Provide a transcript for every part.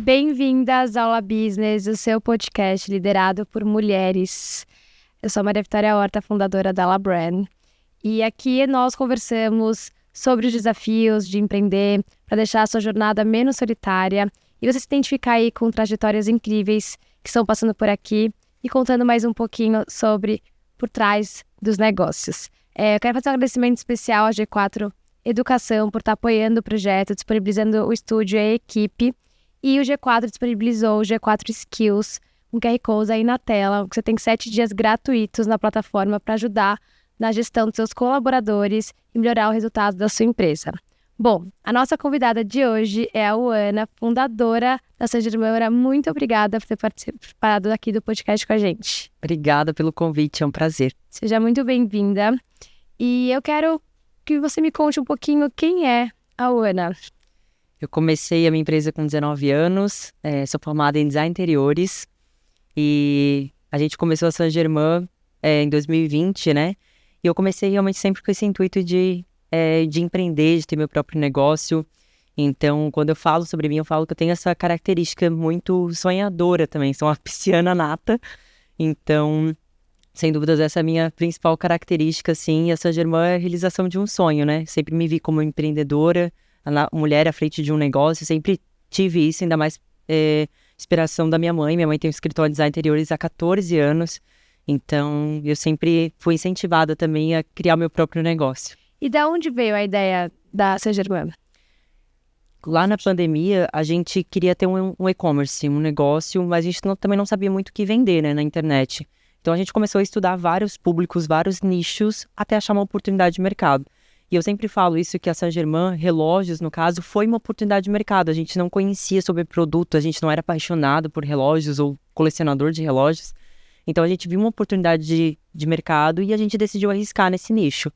Bem-vindas ao La Business, o seu podcast liderado por mulheres. Eu sou a Maria Vitória Horta, fundadora da La Brand. E aqui nós conversamos sobre os desafios de empreender para deixar a sua jornada menos solitária e você se identificar aí com trajetórias incríveis que estão passando por aqui e contando mais um pouquinho sobre por trás dos negócios. Eu quero fazer um agradecimento especial à G4 Educação por estar apoiando o projeto, disponibilizando o estúdio e a equipe. E o G4 disponibilizou o G4 Skills, um QR Code aí na tela. Você tem 7 dias gratuitos na plataforma para ajudar na gestão dos seus colaboradores e melhorar o resultado da sua empresa. Bom, a nossa convidada de hoje é a Uana, fundadora da Saint-Germain. Muito obrigada por ter participado aqui do podcast com a gente. Obrigada pelo convite, é um prazer. Seja muito bem-vinda. E eu quero que você me conte um pouquinho quem é a Uana. Eu comecei a minha empresa com 19 anos, sou formada em design interiores e a gente começou a Saint-Germain em 2020, né? E eu comecei realmente sempre com esse intuito de empreender, de ter meu próprio negócio. Então, quando eu falo sobre mim, eu falo que eu tenho essa característica muito sonhadora também, sou uma pisciana nata. Então, sem dúvidas, essa é a minha principal característica, assim, e a Saint-Germain é a realização de um sonho, né? Sempre me vi como empreendedora, a mulher à frente de um negócio, sempre tive isso, ainda mais inspiração da minha mãe. Minha mãe tem um escritório de design interiores há 14 anos, então eu sempre fui incentivada também a criar meu próprio negócio. E da onde veio a ideia da Saint-Germain? Lá na pandemia, a gente queria ter um e-commerce, um negócio, mas a gente também não sabia muito o que vender, né, na internet. Então a gente começou a estudar vários públicos, vários nichos, até achar uma oportunidade de mercado. E eu sempre falo isso, que a Saint-Germain, relógios no caso, foi uma oportunidade de mercado. A gente não conhecia sobre o produto, a gente não era apaixonado por relógios ou colecionador de relógios. Então a gente viu uma oportunidade de mercado e a gente decidiu arriscar nesse nicho.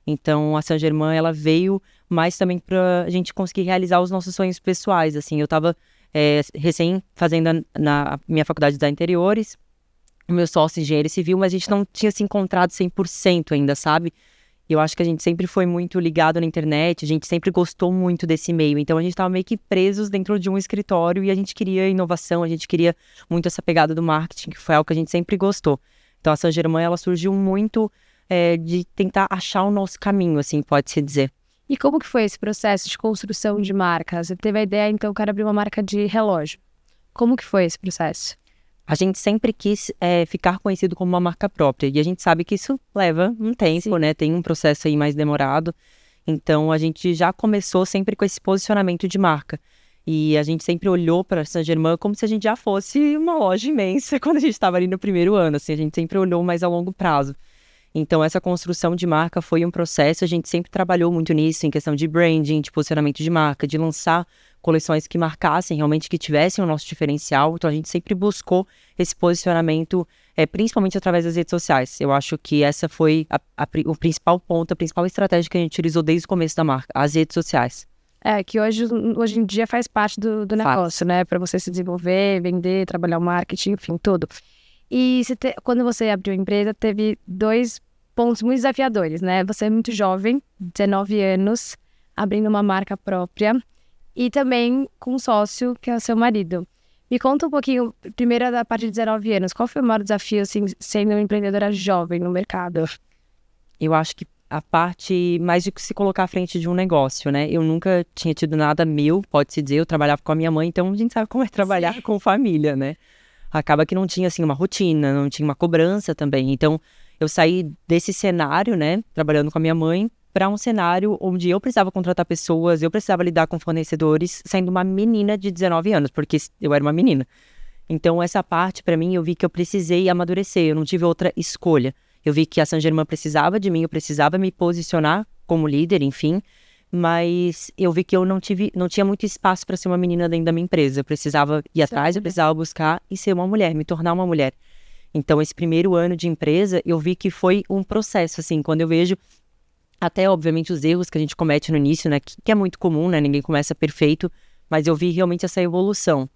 Então a Saint-Germain, ela veio mais também para a gente conseguir realizar os nossos sonhos pessoais. Assim, eu estava recém fazendo na minha faculdade de design interiores, o meu sócio engenheiro civil, mas a gente não tinha se encontrado 100% ainda, sabe? E eu acho que a gente sempre foi muito ligado na internet, a gente sempre gostou muito desse meio. Então a gente estava meio que presos dentro de um escritório e a gente queria inovação, a gente queria muito essa pegada do marketing, que foi algo que a gente sempre gostou. Então a Saint-Germain, ela surgiu muito de tentar achar o nosso caminho, assim, pode-se dizer. E como que foi esse processo de construção de marca? Você teve a ideia, então, eu quero abrir uma marca de relógio. Como que foi esse processo? A gente sempre quis ficar conhecido como uma marca própria. E a gente sabe que isso leva um tempo, Sim. né? Tem um processo aí mais demorado. Então, a gente já começou sempre com esse posicionamento de marca. E a gente sempre olhou para a Saint-Germain como se a gente já fosse uma loja imensa quando a gente estava ali no primeiro ano. Assim, a gente sempre olhou mais a longo prazo. Então, essa construção de marca foi um processo. A gente sempre trabalhou muito nisso, em questão de branding, de posicionamento de marca, de lançar coleções que marcassem, realmente que tivessem o nosso diferencial. Então a gente sempre buscou esse posicionamento, principalmente através das redes sociais. Eu acho que essa foi o principal ponto, a principal estratégia que a gente utilizou desde o começo da marca, as redes sociais. Que hoje em dia faz parte do negócio, né? Para você se desenvolver, vender, trabalhar o marketing, enfim, tudo. E quando você abriu a empresa, teve 2 pontos muito desafiadores, né? Você é muito jovem, 19 anos, abrindo uma marca própria. E também com um sócio, que é o seu marido. Me conta um pouquinho, primeiro da parte de 19 anos, qual foi o maior desafio, assim, sendo uma empreendedora jovem no mercado? Eu acho que a parte mais de se colocar à frente de um negócio, né? Eu nunca tinha tido nada meu, pode-se dizer, eu trabalhava com a minha mãe, então a gente sabe como é trabalhar Sim. com família, né? Acaba que não tinha, assim, uma rotina, não tinha uma cobrança também. Então, eu saí desse cenário, né, trabalhando com a minha mãe, para um cenário onde eu precisava contratar pessoas, eu precisava lidar com fornecedores, sendo uma menina de 19 anos, porque eu era uma menina. Então, essa parte, para mim, eu vi que eu precisei amadurecer, eu não tive outra escolha. Eu vi que a Saint-Germain precisava de mim, eu precisava me posicionar como líder, enfim, mas eu vi que eu não tinha muito espaço para ser uma menina dentro da minha empresa. Eu precisava ir atrás, eu precisava buscar e ser uma mulher, me tornar uma mulher. Então, esse primeiro ano de empresa, eu vi que foi um processo, assim, quando eu vejo até, obviamente, os erros que a gente comete no início, né, que é muito comum, né, ninguém começa perfeito, mas eu vi realmente essa evolução.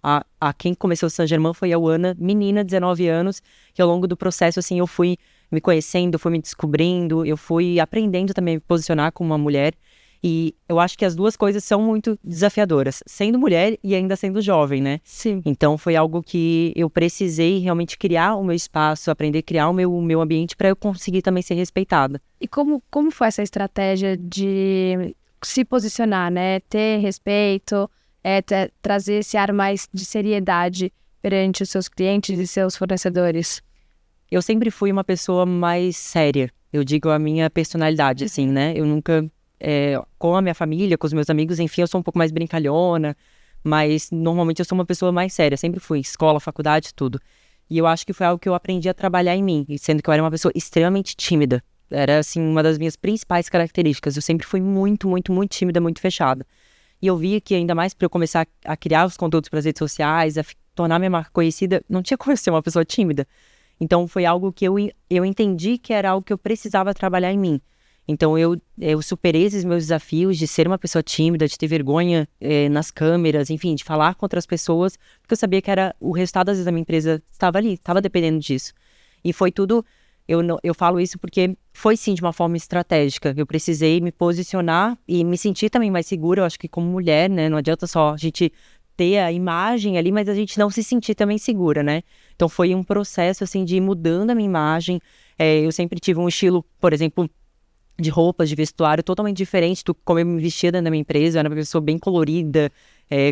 Quem começou o Saint-Germain foi a Uana, menina, 19 anos, que ao longo do processo, assim, eu fui me conhecendo, fui me descobrindo, eu fui aprendendo também a me posicionar como uma mulher, E eu acho que as duas coisas são muito desafiadoras, sendo mulher e ainda sendo jovem, né? Sim. Então foi algo que eu precisei realmente criar o meu espaço, aprender a criar o meu ambiente para eu conseguir também ser respeitada. E como foi essa estratégia de se posicionar, né? Ter respeito, trazer esse ar mais de seriedade perante os seus clientes e seus fornecedores? Eu sempre fui uma pessoa mais séria, eu digo a minha personalidade, assim, né? Eu nunca, com a minha família, com os meus amigos, enfim, eu sou um pouco mais brincalhona, mas normalmente eu sou uma pessoa mais séria, sempre fui, escola, faculdade, tudo. E eu acho que foi algo que eu aprendi a trabalhar em mim, sendo que eu era uma pessoa extremamente tímida. Era, assim, uma das minhas principais características. Eu sempre fui muito, muito, muito tímida, muito fechada. E eu via que ainda mais para eu começar a criar os conteúdos para as redes sociais, a tornar minha marca conhecida, não tinha como eu ser uma pessoa tímida. Então foi algo que eu entendi que era algo que eu precisava trabalhar em mim. Então eu superei esses meus desafios de ser uma pessoa tímida, de ter vergonha nas câmeras, enfim, de falar com outras pessoas, porque eu sabia que era o resultado, às vezes, da minha empresa estava ali, estava dependendo disso. E foi tudo, eu falo isso porque foi sim de uma forma estratégica. Eu precisei me posicionar e me sentir também mais segura, eu acho que como mulher, né, não adianta só a gente ter a imagem ali, mas a gente não se sentir também segura, né? Então foi um processo, assim, de ir mudando a minha imagem. Eu sempre tive um estilo, por exemplo, de roupas, de vestuário totalmente diferente do como eu me vestia dentro da minha empresa. Eu era uma pessoa bem colorida,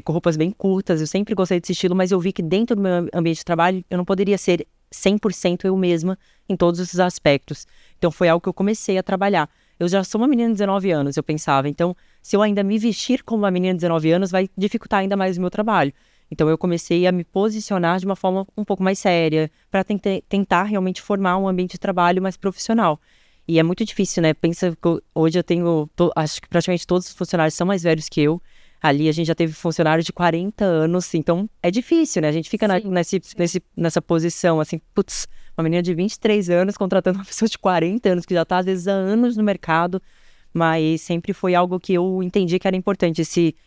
com roupas bem curtas. Eu sempre gostei desse estilo, mas eu vi que dentro do meu ambiente de trabalho eu não poderia ser 100% eu mesma em todos esses aspectos. Então foi algo que eu comecei a trabalhar. Eu já sou uma menina de 19 anos, eu pensava. Então, se eu ainda me vestir como uma menina de 19 anos, vai dificultar ainda mais o meu trabalho. Então, eu comecei a me posicionar de uma forma um pouco mais séria, para tentar realmente formar um ambiente de trabalho mais profissional. E é muito difícil, né? Pensa que hoje eu tenho, acho que praticamente todos os funcionários são mais velhos que eu. Ali a gente já teve funcionário de 40 anos, então é difícil, né? A gente fica nessa posição, assim, putz, uma menina de 23 anos contratando uma pessoa de 40 anos, que já está às vezes há anos no mercado, mas sempre foi algo que eu entendi que era importante,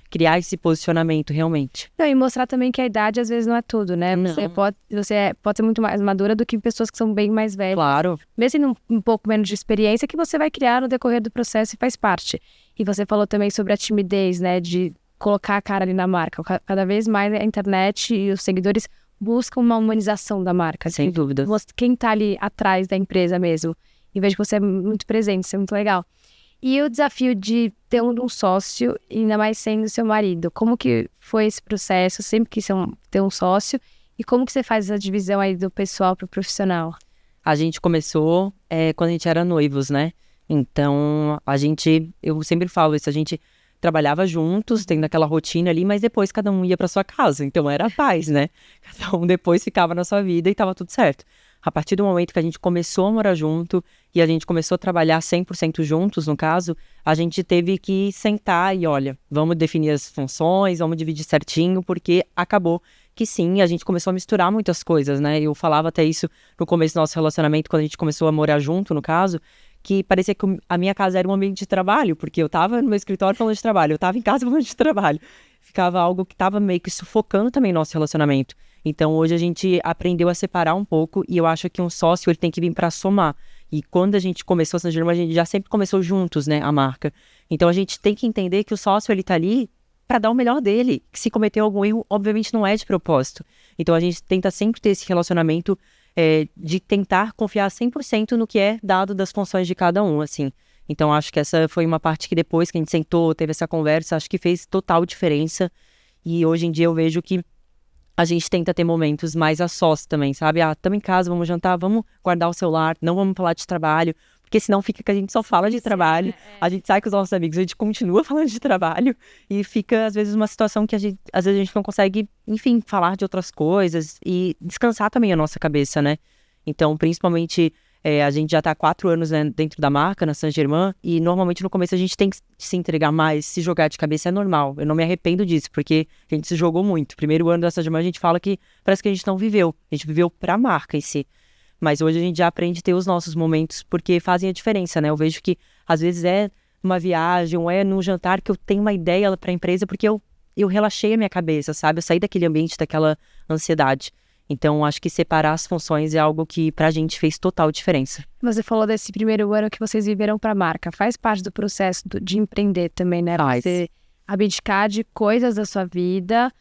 criar esse posicionamento realmente. Não, e mostrar também que a idade às vezes não é tudo, né? Não. Você pode ser muito mais madura do que pessoas que são bem mais velhas. Claro. Mesmo tendo um pouco menos de experiência que você vai criar no decorrer do processo e faz parte. E você falou também sobre a timidez, né? De colocar a cara ali na marca. Cada vez mais a internet e os seguidores buscam uma humanização da marca. Sem dúvida. Quem tá ali atrás da empresa mesmo. Em vez de você ser muito presente, isso é muito legal. E o desafio de ter um sócio, ainda mais sendo seu marido. Como que foi esse processo? Sempre quis ter um sócio. E como que você faz essa divisão aí do pessoal pro profissional? A gente começou quando a gente era noivos, né? Então, eu sempre falo isso, a gente trabalhava juntos, tendo aquela rotina ali, mas depois cada um ia para sua casa. Então era a paz, né? Cada um depois ficava na sua vida e tava tudo certo. A partir do momento que a gente começou a morar junto e a gente começou a trabalhar 100% juntos, no caso, a gente teve que sentar e, olha, vamos definir as funções, vamos dividir certinho, porque acabou que sim, a gente começou a misturar muitas coisas, né? Eu falava até isso no começo do nosso relacionamento, quando a gente começou a morar junto, no caso, que parecia que a minha casa era um ambiente de trabalho, porque eu tava no meu escritório falando de trabalho, eu tava em casa falando de trabalho. Ficava algo que tava meio que sufocando também nosso relacionamento. Então hoje a gente aprendeu a separar um pouco e eu acho que um sócio ele tem que vir para somar. E quando a gente começou a San Germain, a gente já sempre começou juntos, né, a marca. Então a gente tem que entender que o sócio ele tá ali para dar o melhor dele. Que se cometeu algum erro, obviamente não é de propósito. Então a gente tenta sempre ter esse relacionamento de tentar confiar 100% no que é dado das funções de cada um, assim. Então, acho que essa foi uma parte que depois que a gente sentou, teve essa conversa, acho que fez total diferença. E hoje em dia eu vejo que a gente tenta ter momentos mais a sós também, sabe? Estamos em casa, vamos jantar, vamos guardar o celular, não vamos falar de trabalho, porque senão fica que a gente só fala de trabalho, a gente sai com os nossos amigos, a gente continua falando de trabalho e fica, às vezes, uma situação que às vezes a gente não consegue, enfim, falar de outras coisas e descansar também a nossa cabeça, né? Então, principalmente, a gente já está há 4 anos, né, dentro da marca, na San Germain, e normalmente no começo a gente tem que se entregar mais, se jogar de cabeça é normal. Eu não me arrependo disso, porque a gente se jogou muito. Primeiro ano da San Germain a gente fala que parece que a gente não viveu, a gente viveu para a marca em si. Mas hoje a gente já aprende a ter os nossos momentos, porque fazem a diferença, né? Eu vejo que, às vezes, é numa viagem, ou é num jantar que eu tenho uma ideia para a empresa, porque eu relaxei a minha cabeça, sabe? Eu saí daquele ambiente, daquela ansiedade. Então, acho que separar as funções é algo que pra gente fez total diferença. Você falou desse primeiro ano que vocês viveram para a marca. Faz parte do processo de empreender também, né? Faz. Você abdicar de coisas da sua vida,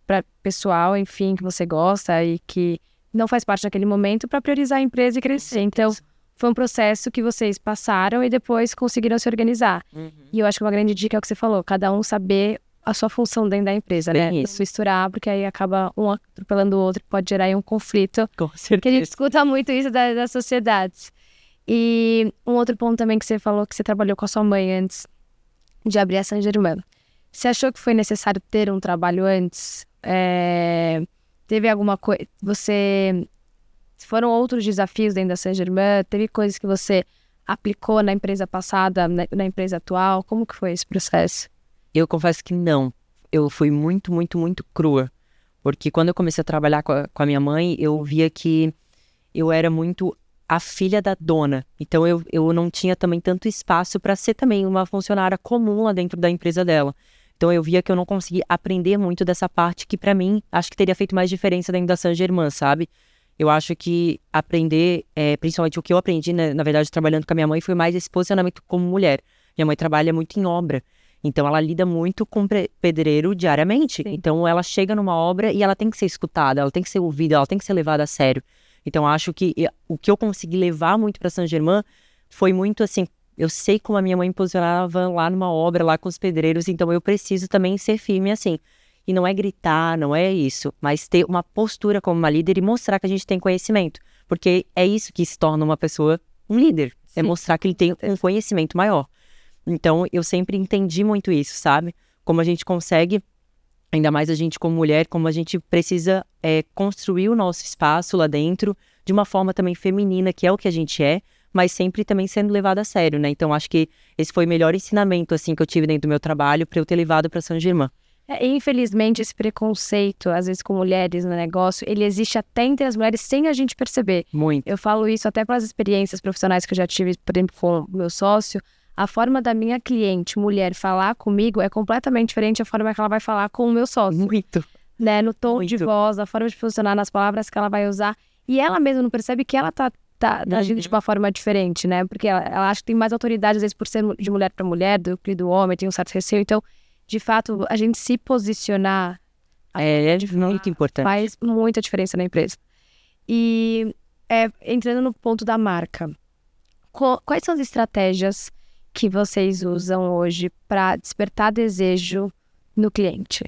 para pessoal, enfim, que você gosta e que não faz parte daquele momento para priorizar a empresa e crescer. Então, foi um processo que vocês passaram e depois conseguiram se organizar. E eu acho que uma grande dica é o que você falou, cada um saber a sua função dentro da empresa, né? Não misturar, porque aí acaba um atropelando o outro, pode gerar aí um conflito. Com certeza. Que a gente escuta muito isso das sociedades. E um outro ponto também que você falou, que você trabalhou com a sua mãe antes de abrir a Saint-Germain. Você achou que foi necessário ter um trabalho antes? Teve alguma coisa... Foram outros desafios dentro da Saint-Germain? Teve coisas que você aplicou na empresa passada, na empresa atual? Como que foi esse processo? Eu confesso que não. Eu fui muito, muito, muito crua. Porque quando eu comecei a trabalhar com a minha mãe, eu via que eu era muito a filha da dona. Então, eu não tinha também tanto espaço para ser também uma funcionária comum lá dentro da empresa dela. Então, eu via que eu não conseguia aprender muito dessa parte que, para mim, acho que teria feito mais diferença dentro da Saint-Germain, sabe? Eu acho que aprender, principalmente o que eu aprendi, né, na verdade, trabalhando com a minha mãe, foi mais esse posicionamento como mulher. Minha mãe trabalha muito em obra. Então, ela lida muito com pedreiro diariamente. Sim. Então, ela chega numa obra e ela tem que ser escutada, ela tem que ser ouvida, ela tem que ser levada a sério. Então, acho que o que eu consegui levar muito para Saint-Germain foi muito assim, eu sei como a minha mãe posicionava lá numa obra, lá com os pedreiros, então eu preciso também ser firme assim. E não é gritar, não é isso, mas ter uma postura como uma líder e mostrar que a gente tem conhecimento. Porque é isso que se torna uma pessoa um líder. Sim. É mostrar que ele tem um conhecimento maior. Então, eu sempre entendi muito isso, sabe? Como a gente consegue, ainda mais a gente como mulher, como a gente precisa construir o nosso espaço lá dentro de uma forma também feminina, que é o que a gente é, mas sempre também sendo levado a sério, né? Então, acho que esse foi o melhor ensinamento, assim, que eu tive dentro do meu trabalho para eu ter levado para Saint-Germain. Infelizmente, esse preconceito, às vezes com mulheres no negócio, ele existe até entre as mulheres sem a gente perceber. Muito. Eu falo isso até pelas experiências profissionais que eu já tive, por exemplo, com o meu sócio. A forma da minha cliente, mulher, falar comigo é completamente diferente da forma que ela vai falar com o meu sócio. Muito. Né? No tom de voz, a forma de funcionar, nas palavras que ela vai usar. E ela mesma não percebe que ela tá agindo de uma forma diferente, né? Porque ela acha que tem mais autoridade, às vezes, por ser de mulher para mulher do que do homem, tem um certo receio. Então, de fato, a gente se posicionar é muito importante. Faz muita diferença na empresa. E entrando no ponto da marca, quais são as estratégias que vocês usam hoje para despertar desejo no cliente?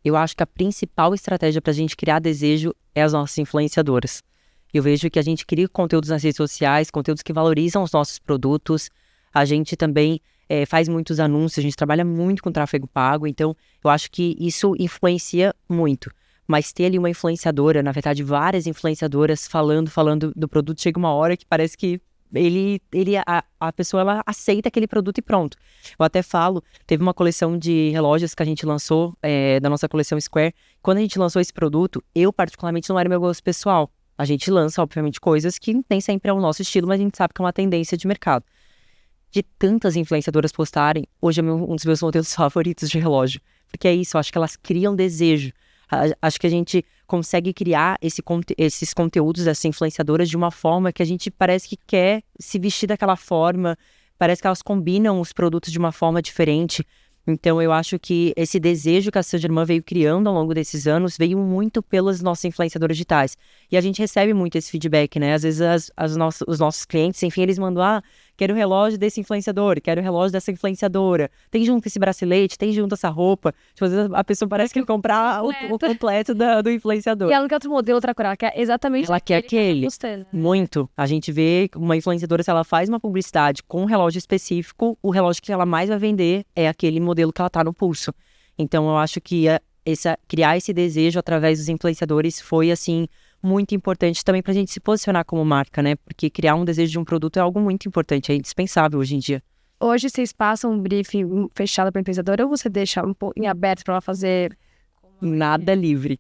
Eu acho que a principal estratégia para a gente criar desejo é as nossas influenciadoras. Eu vejo que a gente cria conteúdos nas redes sociais, conteúdos que valorizam os nossos produtos. A gente também faz muitos anúncios, a gente trabalha muito com tráfego pago, então eu acho que isso influencia muito. Mas ter ali uma influenciadora, na verdade várias influenciadoras falando do produto, chega uma hora que parece que a pessoa ela aceita aquele produto e pronto. Eu até falo, teve uma coleção de relógios que a gente lançou, da nossa coleção Square. Quando a gente lançou esse produto, eu particularmente não era meu gosto pessoal. A gente lança, obviamente, coisas que nem sempre é o nosso estilo, mas a gente sabe que é uma tendência de mercado. De tantas influenciadoras postarem, hoje é um dos meus modelos favoritos de relógio. Porque é isso, eu acho que elas criam desejo. Acho que a gente consegue criar esses conteúdos dessas influenciadoras de uma forma que a gente parece que quer se vestir daquela forma, parece que elas combinam os produtos de uma forma diferente. Então, eu acho que esse desejo que a Saint-Germain veio criando ao longo desses anos veio muito pelas nossas influenciadoras digitais. E a gente recebe muito esse feedback, né? Às vezes os nossos clientes, enfim, eles mandam, quero o relógio desse influenciador, quero o relógio dessa influenciadora. Tem junto esse bracelete, tem junto essa roupa. Tipo, às vezes a pessoa parece que quer comprar o completo do influenciador. E ela não quer outro modelo, outra cor, ela quer exatamente ela quer aquele. Muito. A gente vê uma influenciadora, se ela faz uma publicidade com um relógio específico, o relógio que ela mais vai vender é aquele modelo que ela tá no pulso. Então, eu acho que criar esse desejo através dos influenciadores foi, assim, muito importante também pra gente se posicionar como marca, né? Porque criar um desejo de um produto é algo muito importante, é indispensável hoje em dia. Hoje vocês passam um briefing fechado pra empreendedora ou você deixa um pouco em aberto pra ela fazer? Nada livre.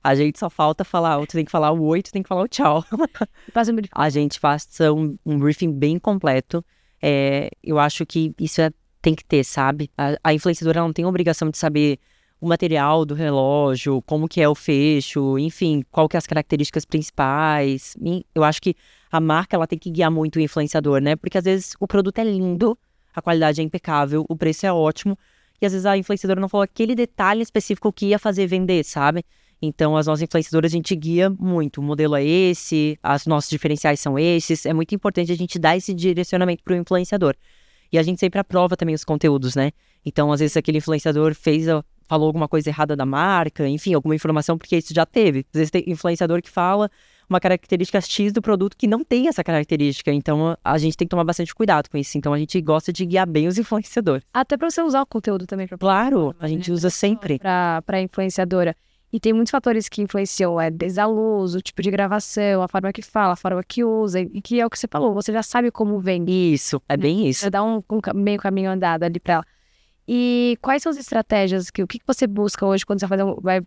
A gente só falta falar, tu tem que falar o oi, tu tem que falar o tchau. A gente faz um briefing bem completo. Eu acho que isso tem que ter, sabe? A influenciadora não tem a obrigação de saber o material do relógio, como que é o fecho, enfim, qual que é as características principais. E eu acho que a marca, ela tem que guiar muito o influenciador, né? Porque às vezes o produto é lindo, a qualidade é impecável, o preço é ótimo, e às vezes a influenciadora não falou aquele detalhe específico que ia fazer vender, sabe? Então, as nossas influenciadoras, a gente guia muito. O modelo é esse, os nossos diferenciais são esses. É muito importante a gente dar esse direcionamento para o influenciador. E a gente sempre aprova também os conteúdos, né? Então, às vezes, aquele influenciador falou alguma coisa errada da marca, enfim, alguma informação, porque isso já teve. Às vezes tem influenciador que fala uma característica X do produto que não tem essa característica. Então, a gente tem que tomar bastante cuidado com isso. Então, a gente gosta de guiar bem os influenciadores. Até para você usar o conteúdo também. Claro, a gente usa sempre. Para influenciadora. E tem muitos fatores que influenciam, desde a luz, o tipo de gravação, a forma que fala, a forma que usa, e que é o que você falou, você já sabe como vende. Isso, é bem isso. Já dá meio caminho andado ali para ela. E quais são as estratégias, o que você busca hoje quando você vai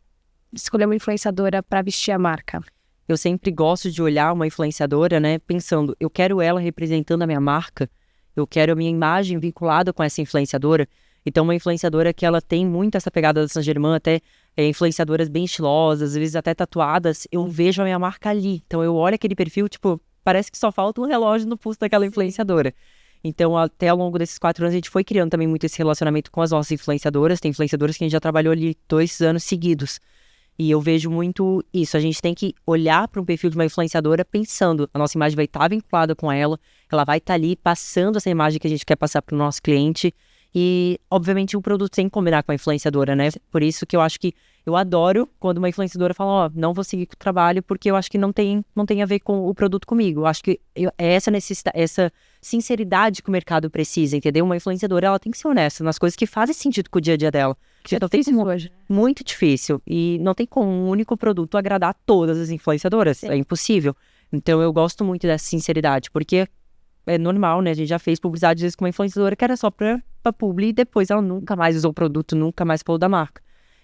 escolher uma influenciadora para vestir a marca? Eu sempre gosto de olhar uma influenciadora, né, pensando, eu quero ela representando a minha marca, eu quero a minha imagem vinculada com essa influenciadora. Então, uma influenciadora que ela tem muito essa pegada da Saint Germain, até influenciadoras bem estilosas, às vezes até tatuadas, eu vejo a minha marca ali. Então, eu olho aquele perfil, tipo, parece que só falta um relógio no pulso daquela influenciadora. Então, até ao longo desses 4 anos, a gente foi criando também muito esse relacionamento com as nossas influenciadoras. Tem influenciadoras que a gente já trabalhou ali 2 anos seguidos. E eu vejo muito isso. A gente tem que olhar para um perfil de uma influenciadora pensando, a nossa imagem vai estar vinculada com ela vai estar ali passando essa imagem que a gente quer passar para o nosso cliente. E, obviamente, o produto tem que combinar com a influenciadora, né? Por isso que eu acho que eu adoro quando uma influenciadora fala, não vou seguir com o trabalho, porque eu acho que não tem a ver com o produto comigo. Eu acho que é essa sinceridade que o mercado precisa, entendeu? Uma influenciadora, ela tem que ser honesta nas coisas que fazem sentido com o dia a dia dela. Que é difícil hoje. Muito difícil. E não tem como um único produto agradar todas as influenciadoras. Sim. É impossível. Então, eu gosto muito dessa sinceridade, porque é normal, né? A gente já fez publicidade, às vezes, com uma influenciadora que era só pra publi e depois ela nunca mais usou o produto, nunca mais falou da marca.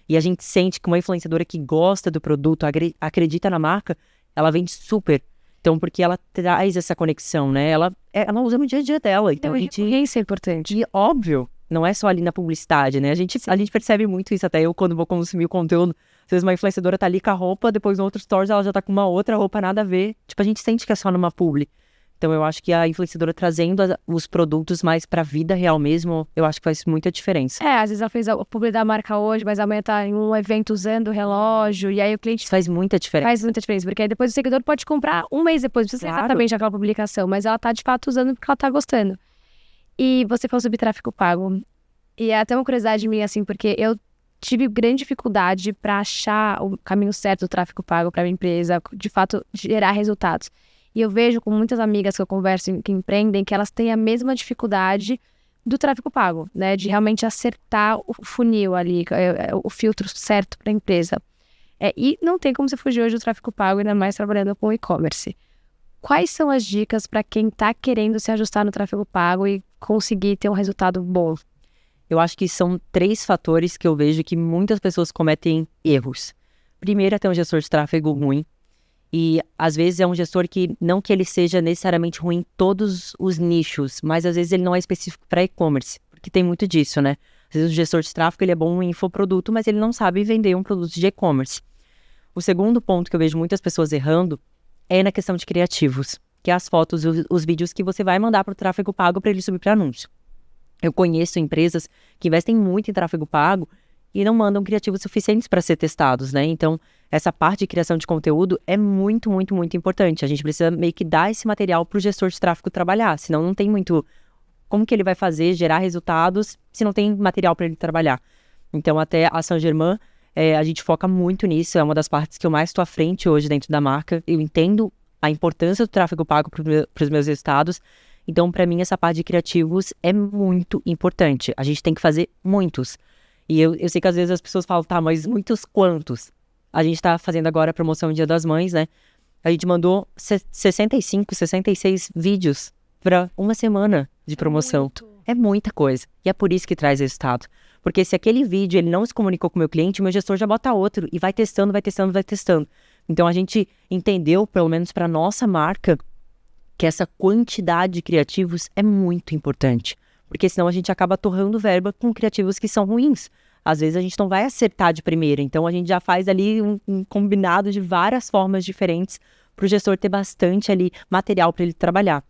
E a gente sente que uma influenciadora que gosta do produto, acredita na marca, ela vende super. Então, porque ela traz essa conexão, né? Ela usa no dia a dia dela. Então, isso é importante. E, óbvio, não é só ali na publicidade, né? A gente percebe muito isso, até eu, quando vou consumir o conteúdo. Às vezes uma influenciadora tá ali com a roupa, depois no outro stories ela já tá com uma outra roupa, nada a ver. Tipo, a gente sente que é só numa publi. Então, eu acho que a influenciadora trazendo os produtos mais pra vida real mesmo, eu acho que faz muita diferença. Às vezes ela fez a publi da marca hoje, mas amanhã tá em um evento usando o relógio, e aí o cliente... Faz muita diferença. Faz muita diferença, porque aí depois o seguidor pode comprar um mês depois, não precisa ser exatamente aquela publicação, mas ela tá de fato usando porque ela tá gostando. E você falou sobre tráfego pago, e é até uma curiosidade minha, assim, porque eu tive grande dificuldade pra achar o caminho certo do tráfego pago pra minha empresa, de fato, gerar resultados. E eu vejo com muitas amigas que eu converso que empreendem que elas têm a mesma dificuldade do tráfego pago, né? De realmente acertar o funil ali, o filtro certo para a empresa. E não tem como você fugir hoje do tráfego pago, ainda mais trabalhando com e-commerce. Quais são as dicas para quem está querendo se ajustar no tráfego pago e conseguir ter um resultado bom? Eu acho que são 3 fatores que eu vejo que muitas pessoas cometem erros. Primeiro, é ter um gestor de tráfego ruim. E, às vezes, é um gestor que, não que ele seja necessariamente ruim em todos os nichos, mas, às vezes, ele não é específico para e-commerce, porque tem muito disso, né? Às vezes, o gestor de tráfego, ele é bom em infoproduto, mas ele não sabe vender um produto de e-commerce. O segundo ponto que eu vejo muitas pessoas errando é na questão de criativos, que é as fotos, os vídeos que você vai mandar para o tráfego pago para ele subir para anúncio. Eu conheço empresas que investem muito em tráfego pago e não mandam criativos suficientes para ser testados, né? Então, essa parte de criação de conteúdo é muito, muito, muito importante. A gente precisa meio que dar esse material para o gestor de tráfego trabalhar, senão não tem muito... Como que ele vai fazer, gerar resultados, se não tem material para ele trabalhar? Então, até a Saint Germain, a gente foca muito nisso, é uma das partes que eu mais estou à frente hoje dentro da marca. Eu entendo a importância do tráfego pago para os meus resultados. Então, para mim, essa parte de criativos é muito importante. A gente tem que fazer muitos. E eu sei que às vezes as pessoas falam, tá, mas muitos quantos? A gente tá fazendo agora a promoção Dia das Mães, né? A gente mandou 65, 66 vídeos para uma semana de promoção. É muita coisa. E é por isso que traz resultado. Porque se aquele vídeo ele não se comunicou com o meu cliente, o meu gestor já bota outro e vai testando, vai testando, vai testando. Então a gente entendeu, pelo menos para nossa marca, que essa quantidade de criativos é muito importante. Porque senão a gente acaba torrando verba com criativos que são ruins. às vezes a gente não vai acertar de primeira. Então, a gente já faz ali um combinado de várias formas diferentes para o gestor ter bastante ali material para ele trabalhar.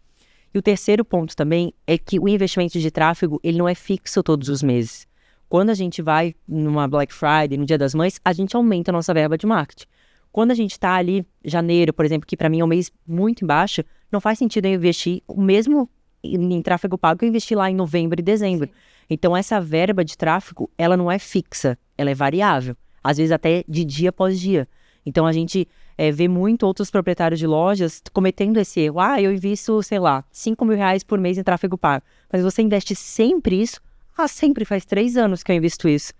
E o terceiro ponto também é que o investimento de tráfego, ele não é fixo todos os meses. Quando a gente vai numa Black Friday, no Dia das Mães, a gente aumenta a nossa verba de marketing. Quando a gente está ali, janeiro, por exemplo, que para mim é um mês muito baixo, não faz sentido eu investir o mesmo em tráfego pago que eu investi lá em novembro e dezembro. Então, essa verba de tráfego, ela não é fixa, ela é variável. Às vezes até de dia após dia. Então, a gente vê muito outros proprietários de lojas cometendo esse erro. Eu invisto, sei lá, R$5.000 por mês em tráfego pago. Mas você investe sempre isso? Sempre faz 3 anos que eu invisto isso.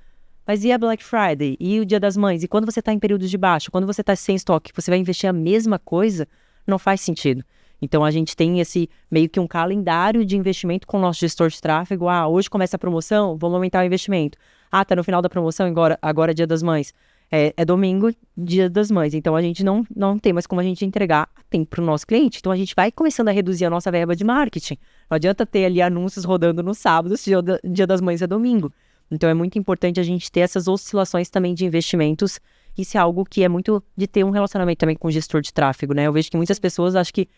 Mas e a Black Friday? E o Dia das Mães? E quando você está em período de baixa? Quando você está sem estoque, você vai investir a mesma coisa? Não faz sentido. Então, a gente tem esse meio que um calendário de investimento com o nosso gestor de tráfego. Hoje começa a promoção, vamos aumentar o investimento. Tá no final da promoção, agora é Dia das Mães. É domingo, Dia das Mães. Então, a gente não tem mais como a gente entregar a tempo para o nosso cliente. Então, a gente vai começando a reduzir a nossa verba de marketing. Não adianta ter ali anúncios rodando no sábado, se o Dia das Mães é domingo. Então, é muito importante a gente ter essas oscilações também de investimentos. Isso é algo que é muito de ter um relacionamento também com o gestor de tráfego, né? Eu vejo que muitas pessoas acham que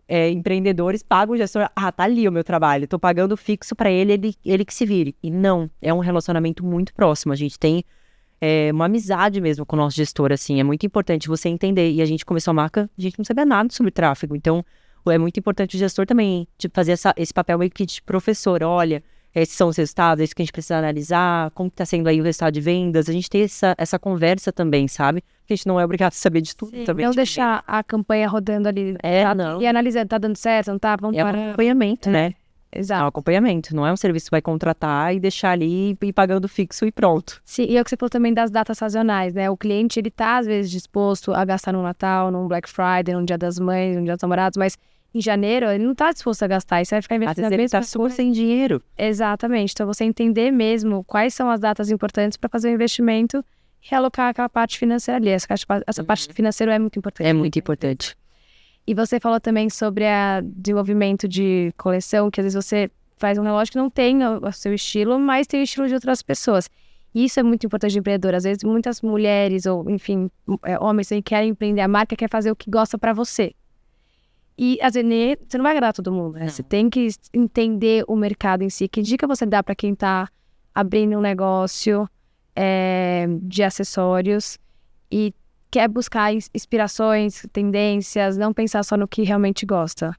empreendedores pagam o gestor, tá ali o meu trabalho, tô pagando fixo para ele que se vire. E não, é um relacionamento muito próximo. A gente tem uma amizade mesmo com o nosso gestor, assim, é muito importante você entender. E a gente começou a marca, a gente não sabia nada sobre tráfego, então é muito importante o gestor também fazer esse papel meio que de professor. Olha, esses são os resultados, é isso que a gente precisa analisar, como que tá sendo aí o resultado de vendas, a gente tem essa conversa também, sabe? Porque a gente não é obrigado a saber de tudo. Sim, também. Não deixar a campanha rodando ali, Não. E analisando, tá dando certo, não tá? Vamos parar. Um acompanhamento, né? Exato. É um acompanhamento, não é um serviço que vai contratar e deixar ali e pagando fixo e pronto. Sim, e é o que você falou também das datas sazonais, né? O cliente, ele tá, às vezes, disposto a gastar no Natal, num Black Friday, num Dia das Mães, num Dia dos Namorados, mas em janeiro ele não tá disposto a gastar, e você vai ficar investindo Às vezes ele tá super sem dinheiro. Exatamente, então você entender mesmo quais são as datas importantes para fazer o investimento e realocar aquela parte financeira ali. Essa parte financeira é muito importante. É muito importante. E você falou também sobre o desenvolvimento de coleção, que às vezes você faz um relógio que não tem o seu estilo, mas tem o estilo de outras pessoas. E isso é muito importante de empreendedor. Às vezes muitas mulheres, ou enfim, homens que querem empreender a marca, quer fazer o que gosta para você. E às vezes você não vai agradar todo mundo, né? Você tem que entender o mercado em si. Que dica você dá para quem está abrindo um negócio de acessórios e quer buscar inspirações, tendências, não pensar só no que realmente gosta?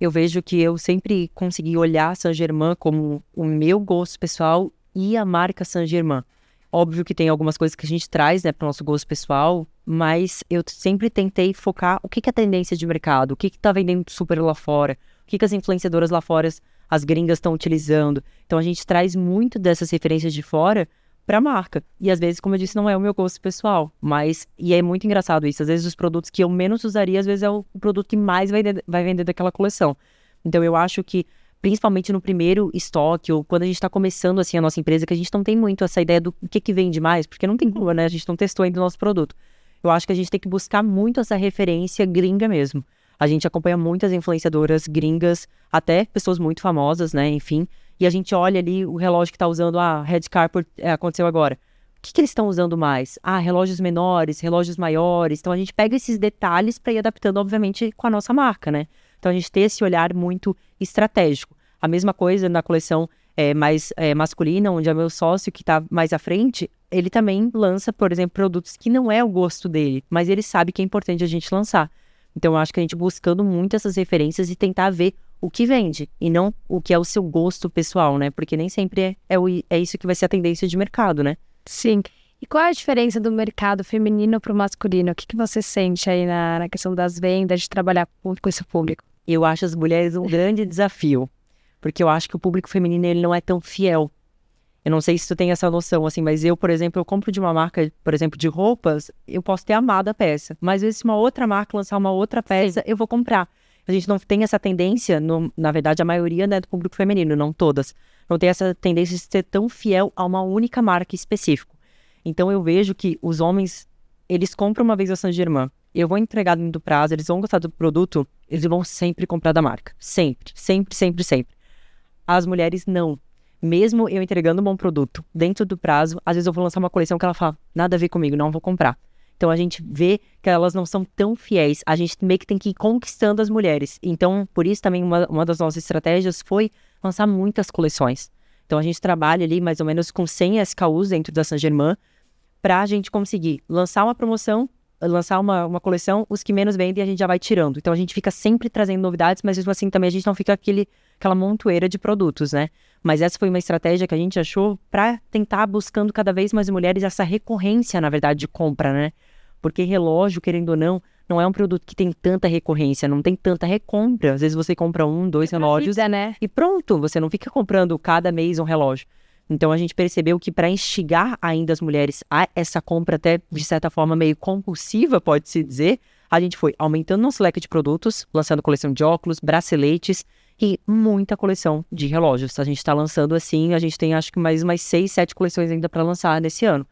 Eu vejo que eu sempre consegui olhar a Saint-Germain como o meu gosto pessoal e a marca Saint-Germain. Óbvio que tem algumas coisas que a gente traz, né, para o nosso gosto pessoal, mas eu sempre tentei focar o que é tendência de mercado, o que está vendendo super lá fora, o que as influenciadoras lá fora, as gringas estão utilizando. Então a gente traz muito dessas referências de fora para a marca. E às vezes, como eu disse, não é o meu gosto pessoal, e é muito engraçado isso. Às vezes os produtos que eu menos usaria, às vezes é o produto que mais vai vender daquela coleção. Então eu acho que principalmente no primeiro estoque, ou quando a gente está começando assim a nossa empresa, que a gente não tem muito essa ideia do que vende mais, porque não tem como, né? A gente não testou ainda o nosso produto. Eu acho que a gente tem que buscar muito essa referência gringa mesmo. A gente acompanha muitas influenciadoras gringas, até pessoas muito famosas, né? Enfim, e a gente olha ali o relógio que está usando, Red Carpet aconteceu agora. O que eles estão usando mais? Relógios menores, relógios maiores. Então a gente pega esses detalhes para ir adaptando, obviamente, com a nossa marca, né? Então a gente tem esse olhar muito estratégico. A mesma coisa na coleção mais masculina, onde é meu sócio que está mais à frente, ele também lança, por exemplo, produtos que não é o gosto dele, mas ele sabe que é importante a gente lançar. Então eu acho que a gente buscando muito essas referências e tentar ver o que vende, e não o que é o seu gosto pessoal, né? Porque nem sempre é isso que vai ser a tendência de mercado, né? Sim. E qual é a diferença do mercado feminino para o masculino? O que você sente aí na questão das vendas, de trabalhar com esse público? Eu acho as mulheres um grande desafio, porque eu acho que o público feminino ele não é tão fiel. Eu não sei se tu tem essa noção, assim, mas eu, por exemplo, eu compro de uma marca, por exemplo, de roupas, eu posso ter amado a peça, mas às vezes se uma outra marca lançar uma outra peça, eu vou comprar. A gente não tem essa tendência, na verdade, a maioria, né, do público feminino, não todas, não tem essa tendência de ser tão fiel a uma única marca específica. Então eu vejo que os homens, eles compram uma vez a Saint-Germain, eu vou entregar dentro do prazo, eles vão gostar do produto, eles vão sempre comprar da marca. Sempre, sempre, sempre, sempre. As mulheres não. mesmo eu entregando um bom produto dentro do prazo, às vezes eu vou lançar uma coleção que ela fala, nada a ver comigo, não vou comprar. Então, a gente vê que elas não são tão fiéis. A gente meio que tem que ir conquistando as mulheres. Então, por isso também uma das nossas estratégias foi lançar muitas coleções. Então, a gente trabalha ali mais ou menos com 100 SKUs dentro da Saint Germain para a gente conseguir lançar uma promoção, lançar uma coleção, os que menos vendem a gente já vai tirando. Então, a gente fica sempre trazendo novidades, mas mesmo assim também a gente não fica aquela montoeira de produtos, né? Mas essa foi uma estratégia que a gente achou para tentar buscando cada vez mais mulheres essa recorrência, na verdade, de compra, né? Porque relógio, querendo ou não é um produto que tem tanta recorrência, não tem tanta recompra. Às vezes você compra 1, 2 relógios vida, né? e pronto, você não fica comprando cada mês um relógio. Então a gente percebeu que para instigar ainda as mulheres a essa compra até, de certa forma, meio compulsiva, pode-se dizer, a gente foi aumentando nosso leque de produtos, lançando coleção de óculos, braceletes e muita coleção de relógios. A gente está lançando assim, a gente tem acho que mais 6, 7 coleções ainda para lançar nesse ano.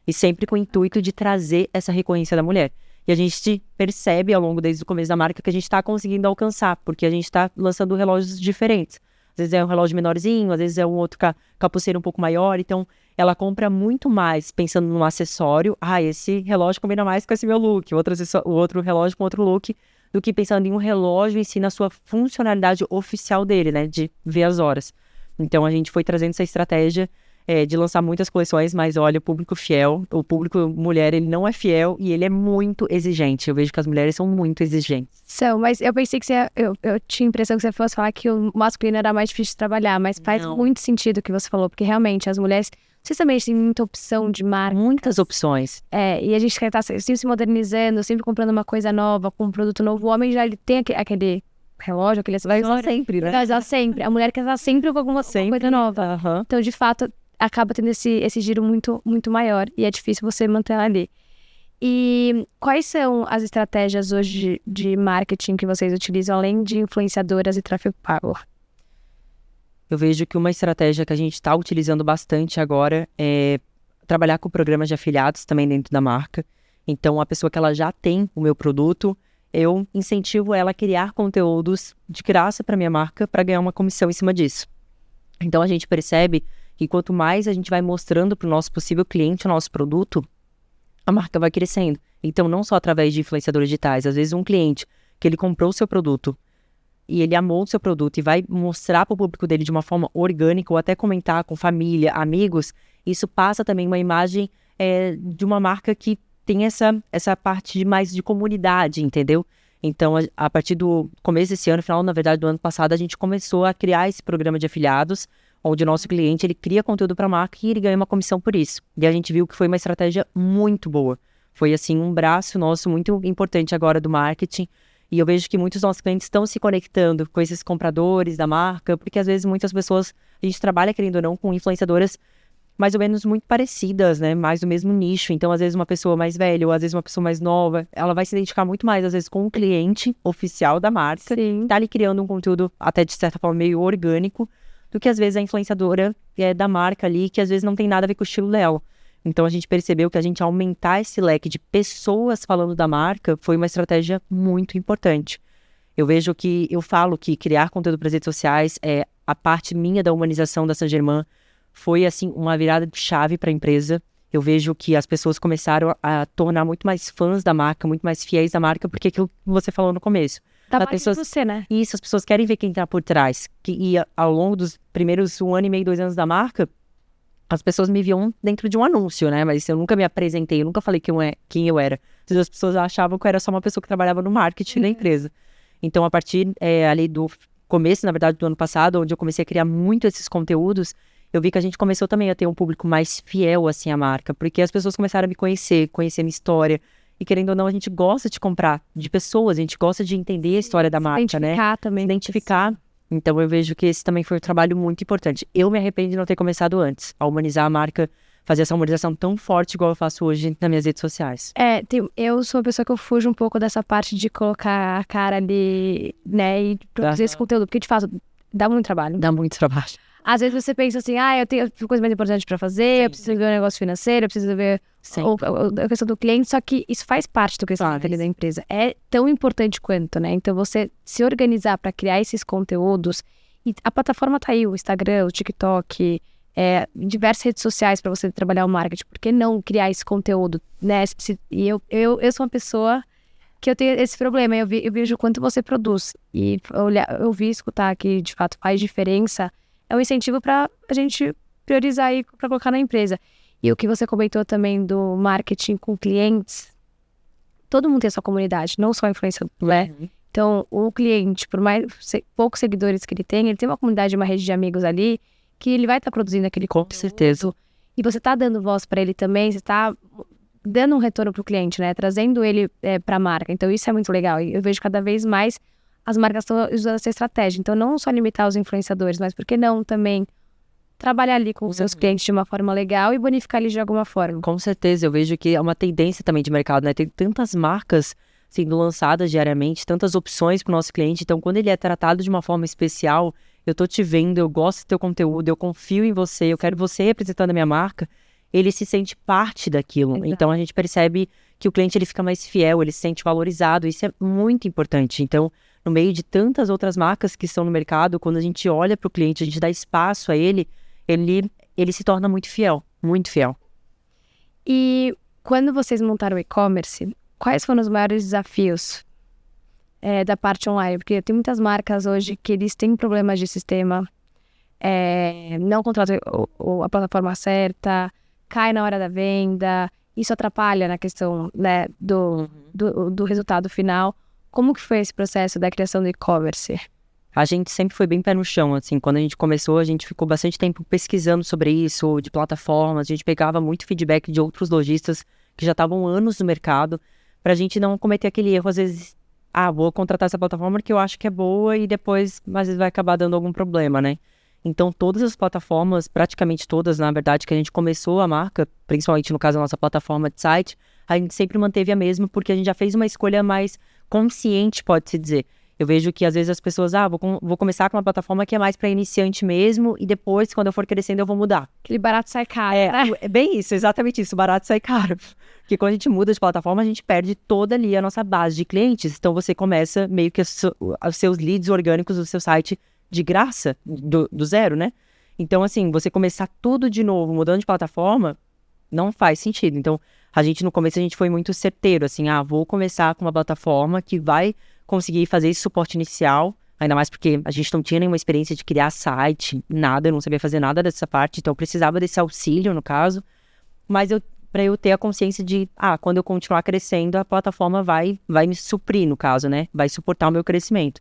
E sempre com o intuito de trazer essa recorrência da mulher. E a gente percebe ao longo desde o começo da marca que a gente está conseguindo alcançar, porque a gente está lançando relógios diferentes. Às vezes é um relógio menorzinho, às vezes é um outro com a pulseira um pouco maior. Então, ela compra muito mais pensando num acessório. Esse relógio combina mais com esse meu look. O outro relógio com outro look, do que pensando em um relógio em si na sua funcionalidade oficial dele, né? De ver as horas. Então, a gente foi trazendo essa estratégia de lançar muitas coleções, mas olha, o público fiel, o público mulher, ele não é fiel e ele é muito exigente. Eu vejo que as mulheres são muito exigentes. Mas eu pensei que eu tinha a impressão que você fosse falar que o masculino era mais difícil de trabalhar, mas faz muito sentido o que você falou, porque realmente as mulheres, vocês também têm muita opção de marca. Muitas opções. E a gente quer estar sempre se modernizando, sempre comprando uma coisa nova, com um produto novo. O homem já ele tem aquele relógio, aquele acessório. Vai usar sempre, né? Vai usar sempre. A mulher quer estar sempre com alguma coisa nova. Uhum. Então, de fato, acaba tendo esse giro muito, muito maior e é difícil você manter ela ali. E quais são as estratégias hoje de marketing que vocês utilizam, além de influenciadoras e tráfego pago? Eu vejo que uma estratégia que a gente está utilizando bastante agora é trabalhar com programas de afiliados também dentro da marca. Então, a pessoa que ela já tem o meu produto, eu incentivo ela a criar conteúdos de graça para minha marca para ganhar uma comissão em cima disso. Então, a gente percebe que quanto mais a gente vai mostrando para o nosso possível cliente o nosso produto, a marca vai crescendo. Então, não só através de influenciadores digitais. Às vezes, um cliente que ele comprou o seu produto e ele amou o seu produto e vai mostrar para o público dele de uma forma orgânica ou até comentar com família, amigos, isso passa também uma imagem de uma marca que tem essa parte mais de comunidade, entendeu? Então, a partir do começo desse ano, final, na verdade, do ano passado, a gente começou a criar esse programa de afiliados, onde o nosso cliente, ele cria conteúdo para a marca e ele ganha uma comissão por isso. E a gente viu que foi uma estratégia muito boa. Foi, assim, um braço nosso muito importante agora do marketing. E eu vejo que muitos dos nossos clientes estão se conectando com esses compradores da marca, porque às vezes muitas pessoas, a gente trabalha, querendo ou não, com influenciadoras mais ou menos muito parecidas, né? Mais do mesmo nicho. Então, às vezes uma pessoa mais velha ou às vezes uma pessoa mais nova, ela vai se identificar muito mais, às vezes, com o cliente oficial da marca. Sim. Tá ali criando um conteúdo até, de certa forma, meio orgânico, do que às vezes a influenciadora da marca ali, que às vezes não tem nada a ver com o estilo dela. Então, a gente percebeu que a gente aumentar esse leque de pessoas falando da marca foi uma estratégia muito importante. Eu falo que criar conteúdo para as redes sociais é a parte minha da humanização da Saint Germain. Foi, assim, uma virada de chave para a empresa. Eu vejo que as pessoas começaram a tornar muito mais fãs da marca, muito mais fiéis da marca, porque aquilo que você falou no começo. Tá mais de você, né? Isso, as pessoas querem ver quem tá por trás. E ao longo dos primeiros 1 ano e meio, 2 anos da marca, as pessoas me viam dentro de um anúncio, né? Mas eu nunca me apresentei, eu nunca falei quem eu era. As pessoas achavam que eu era só uma pessoa que trabalhava no marketing da empresa. Então, a partir ali do começo, na verdade, do ano passado, onde eu comecei a criar muito esses conteúdos, eu vi que a gente começou também a ter um público mais fiel, assim, à marca. Porque as pessoas começaram a me conhecer minha história. E querendo ou não, a gente gosta de comprar de pessoas, a gente gosta de entender a história da marca, né? Também. Identificar. Então, eu vejo que esse também foi um trabalho muito importante. Eu me arrependo de não ter começado antes, a humanizar a marca, fazer essa humanização tão forte igual eu faço hoje nas minhas redes sociais. Eu sou uma pessoa que eu fujo um pouco dessa parte de colocar a cara ali, né, e produzir esse conteúdo, porque de fato dá muito trabalho. Dá muito trabalho. Às vezes você pensa assim, eu tenho coisa mais importante pra fazer, eu preciso ver o negócio financeiro, eu preciso ver a questão do cliente, só que isso faz parte do crescimento ali da empresa. É tão importante quanto, né? Então, você se organizar pra criar esses conteúdos E a plataforma tá aí, o Instagram, o TikTok, diversas redes sociais para você trabalhar o marketing. Por que não criar esse conteúdo, né? E eu sou uma pessoa que eu tenho esse problema. Eu vejo o quanto você produz. E ouvir, escutar que de fato faz diferença é um incentivo para a gente priorizar e para colocar na empresa. E o que você comentou também do marketing com clientes, todo mundo tem a sua comunidade, não só influenciador, né? Então, o cliente, por mais poucos seguidores que ele tem uma comunidade, uma rede de amigos ali, que ele vai estar produzindo aquele conteúdo. Com certeza. E você está dando voz para ele também, você está dando um retorno para o cliente, né? Trazendo ele para a marca. Então, isso é muito legal. E eu vejo cada vez mais as marcas estão usando essa estratégia. Então, não só limitar os influenciadores, mas por que não também trabalhar ali com os seus clientes de uma forma legal e bonificar eles de alguma forma. Com certeza, eu vejo que é uma tendência também de mercado, né? Tem tantas marcas sendo lançadas diariamente, tantas opções para o nosso cliente. Então, quando ele é tratado de uma forma especial, eu tô te vendo, eu gosto do teu conteúdo, eu confio em você, eu quero você representando a minha marca, ele se sente parte daquilo. Exato. Então, a gente percebe que o cliente ele fica mais fiel, ele se sente valorizado. Isso é muito importante. Então, no meio de tantas outras marcas que estão no mercado, quando a gente olha para o cliente, a gente dá espaço a ele se torna muito fiel, muito fiel. E quando vocês montaram o e-commerce, quais foram os maiores desafios da parte online? Porque tem muitas marcas hoje que eles têm problemas de sistema, não contratam a plataforma certa, cai na hora da venda, isso atrapalha na questão, né, do resultado final. Como que foi esse processo da criação do e-commerce? A gente sempre foi bem pé no chão, assim, quando a gente começou, a gente ficou bastante tempo pesquisando sobre isso, de plataformas, a gente pegava muito feedback de outros lojistas que já estavam anos no mercado, pra gente não cometer aquele erro, às vezes, vou contratar essa plataforma porque eu acho que é boa e depois, às vezes, vai acabar dando algum problema, né? Então, todas as plataformas, praticamente todas, na verdade, que a gente começou a marca, principalmente no caso da nossa plataforma de site, a gente sempre manteve a mesma, porque a gente já fez uma escolha mais consciente, pode-se dizer. Eu vejo que, às vezes, as pessoas, vou começar com uma plataforma que é mais para iniciante mesmo, e depois, quando eu for crescendo, eu vou mudar. Aquele barato sai caro, né? É bem isso, exatamente isso, o barato sai caro. Porque quando a gente muda de plataforma, a gente perde toda ali a nossa base de clientes. Então, você começa meio que os seus leads orgânicos do seu site de graça, do zero, né? Então, assim, você começar tudo de novo, mudando de plataforma, não faz sentido. Então, no começo, a gente foi muito certeiro, assim, vou começar com uma plataforma que vai conseguir fazer esse suporte inicial, ainda mais porque a gente não tinha nenhuma experiência de criar site, nada, eu não sabia fazer nada dessa parte, então eu precisava desse auxílio, no caso, mas para eu ter a consciência de, quando eu continuar crescendo, a plataforma vai me suprir, no caso, né, vai suportar o meu crescimento.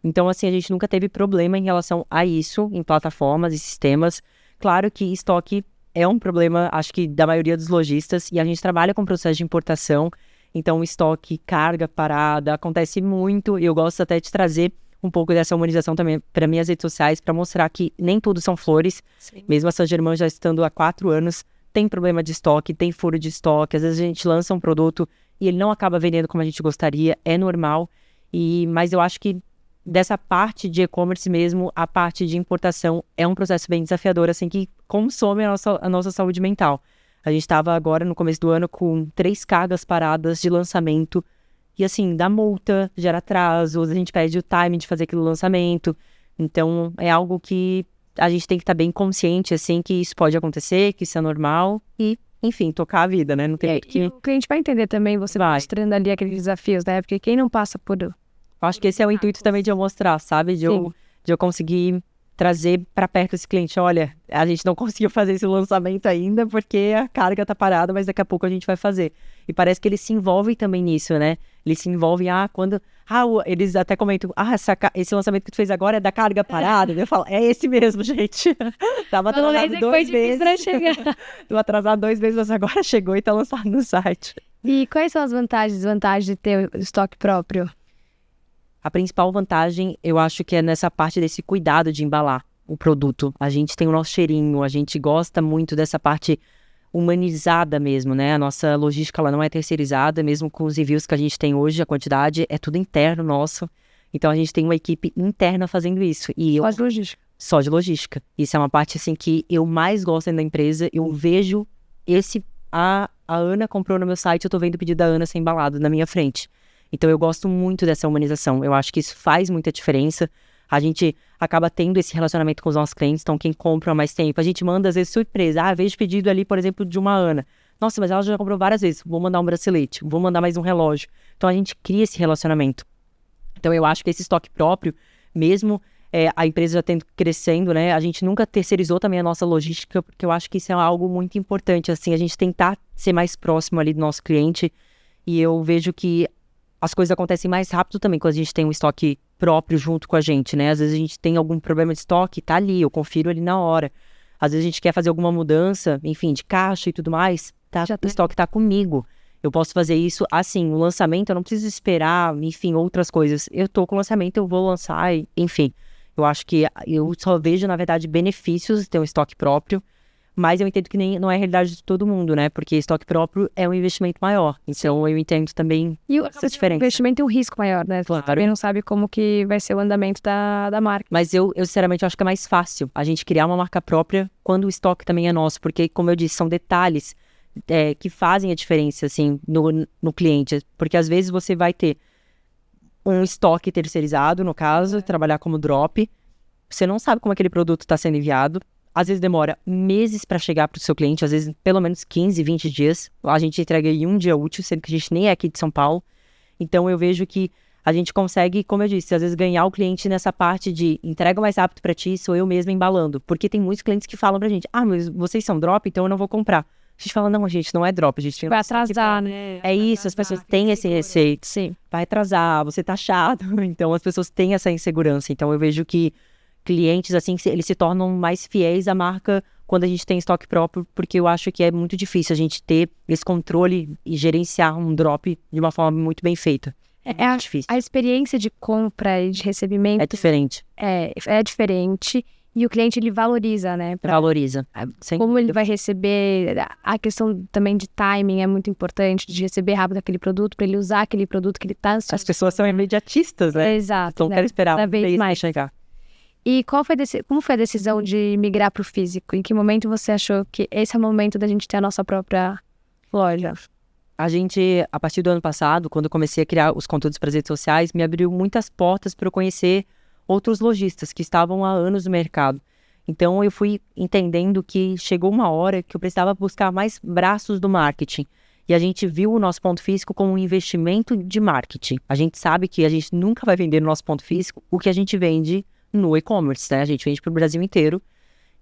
Então, assim, a gente nunca teve problema em relação a isso, em plataformas e sistemas. Claro que estoque é um problema, acho que da maioria dos lojistas, e a gente trabalha com processo de importação. Então, estoque, carga parada, acontece muito. E eu gosto até de trazer um pouco dessa humanização também para minhas redes sociais, para mostrar que nem tudo são flores. Sim. Mesmo a Saint-Germain já estando há 4 anos, tem problema de estoque, tem furo de estoque. Às vezes a gente lança um produto e ele não acaba vendendo como a gente gostaria, é normal. Mas eu acho que dessa parte de e-commerce mesmo, a parte de importação é um processo bem desafiador, assim, que consome a nossa saúde mental. A gente estava agora, no começo do ano, com 3 cargas paradas de lançamento. E, assim, dá multa, gera atrasos, a gente perde o time de fazer aquele lançamento. Então, é algo que a gente tem que estar bem consciente, assim, que isso pode acontecer, que isso é normal. E, enfim, tocar a vida, né? Não tem que... E o cliente vai entender também, você mostrando ali aqueles desafios, né? Porque quem não passa por... Eu acho que esse é o intuito também de eu mostrar, sabe? De eu conseguir trazer para perto esse cliente. Olha, a gente não conseguiu fazer esse lançamento ainda porque a carga tá parada, mas daqui a pouco a gente vai fazer. E parece que eles se envolvem também nisso, né? Eles se envolvem, eles até comentam, esse lançamento que tu fez agora é da carga parada. Eu falo, é esse mesmo, gente. Tava atrasado 2 meses. Pra chegar. Tô atrasado 2 meses, mas agora chegou e tá lançado no site. E quais são as vantagens e desvantagens de ter o estoque próprio? A principal vantagem, eu acho que é nessa parte desse cuidado de embalar o produto. A gente tem o nosso cheirinho, a gente gosta muito dessa parte humanizada mesmo, né? A nossa logística, ela não é terceirizada, mesmo com os envios que a gente tem hoje, a quantidade é tudo interno nosso. Então, a gente tem uma equipe interna fazendo isso. Só de logística. Só de logística. Isso é uma parte, assim, que eu mais gosto dentro da empresa. Eu vejo a Ana comprou no meu site, eu tô vendo o pedido da Ana ser embalado na minha frente. Então, eu gosto muito dessa humanização. Eu acho que isso faz muita diferença. A gente acaba tendo esse relacionamento com os nossos clientes, então quem compra há mais tempo, a gente manda às vezes surpresa. Vejo pedido ali, por exemplo, de uma Ana. Nossa, mas ela já comprou várias vezes, vou mandar um bracelete, vou mandar mais um relógio. Então a gente cria esse relacionamento. Então eu acho que esse estoque próprio, mesmo a empresa já tendo crescendo, né, a gente nunca terceirizou também a nossa logística, porque eu acho que isso é algo muito importante, assim, a gente tentar ser mais próximo ali do nosso cliente, e eu vejo que as coisas acontecem mais rápido também quando a gente tem um estoque próprio junto com a gente, né, às vezes a gente tem algum problema de estoque, tá ali, eu confiro ali na hora, às vezes a gente quer fazer alguma mudança, enfim, de caixa e tudo mais, o estoque tá comigo. Eu posso fazer isso assim, o lançamento eu não preciso esperar, enfim, outras coisas. Eu tô com o lançamento, eu vou lançar, enfim. Eu acho que eu só vejo, na verdade, benefícios de ter um estoque próprio, mas eu entendo que não é a realidade de todo mundo, né? Porque estoque próprio é um investimento maior. Então eu entendo também essa diferença. O investimento tem um risco maior, né? Claro. Você também não sabe como que vai ser o andamento da marca. Mas eu sinceramente, acho que é mais fácil a gente criar uma marca própria quando o estoque também é nosso. Porque, como eu disse, são detalhes que fazem a diferença, assim, no cliente. Porque às vezes você vai ter um estoque terceirizado, no caso, trabalhar como drop. Você não sabe como aquele produto está sendo enviado. Às vezes demora meses para chegar para o seu cliente, às vezes pelo menos 15, 20 dias. A gente entrega em um dia útil, sendo que a gente nem é aqui de São Paulo. Então eu vejo que a gente consegue, como eu disse, às vezes ganhar o cliente nessa parte de entrega mais rápido para ti, sou eu mesma embalando. Porque tem muitos clientes que falam pra gente, mas vocês são drop, então eu não vou comprar. A gente fala, não, gente, não é drop, a gente tem... Vai atrasar, né? É isso, as pessoas têm esse receio. Sim. Vai atrasar, você tá chato. Então, as pessoas têm essa insegurança. Então, eu vejo que clientes, assim, eles se tornam mais fiéis à marca quando a gente tem estoque próprio, porque eu acho que é muito difícil a gente ter esse controle e gerenciar um drop de uma forma muito bem feita. É difícil. A experiência de compra e de recebimento... É diferente. É diferente. E o cliente, ele valoriza, né? Valoriza. Como ele vai receber, a questão também de timing é muito importante, de receber rápido aquele produto, para ele usar aquele produto que ele está... As pessoas são imediatistas, né? Exato. Então, quero esperar cada vez mais chegar. E como foi a decisão de migrar para o físico? Em que momento você achou que esse é o momento da gente ter a nossa própria loja? A gente, a partir do ano passado, quando eu comecei a criar os conteúdos para as redes sociais, me abriu muitas portas para eu conhecer outros lojistas que estavam há anos no mercado. Então eu fui entendendo que chegou uma hora que eu precisava buscar mais braços do marketing. E a gente viu o nosso ponto físico como um investimento de marketing. A gente sabe que a gente nunca vai vender no nosso ponto físico o que a gente vende no e-commerce, né? A gente vende para o Brasil inteiro.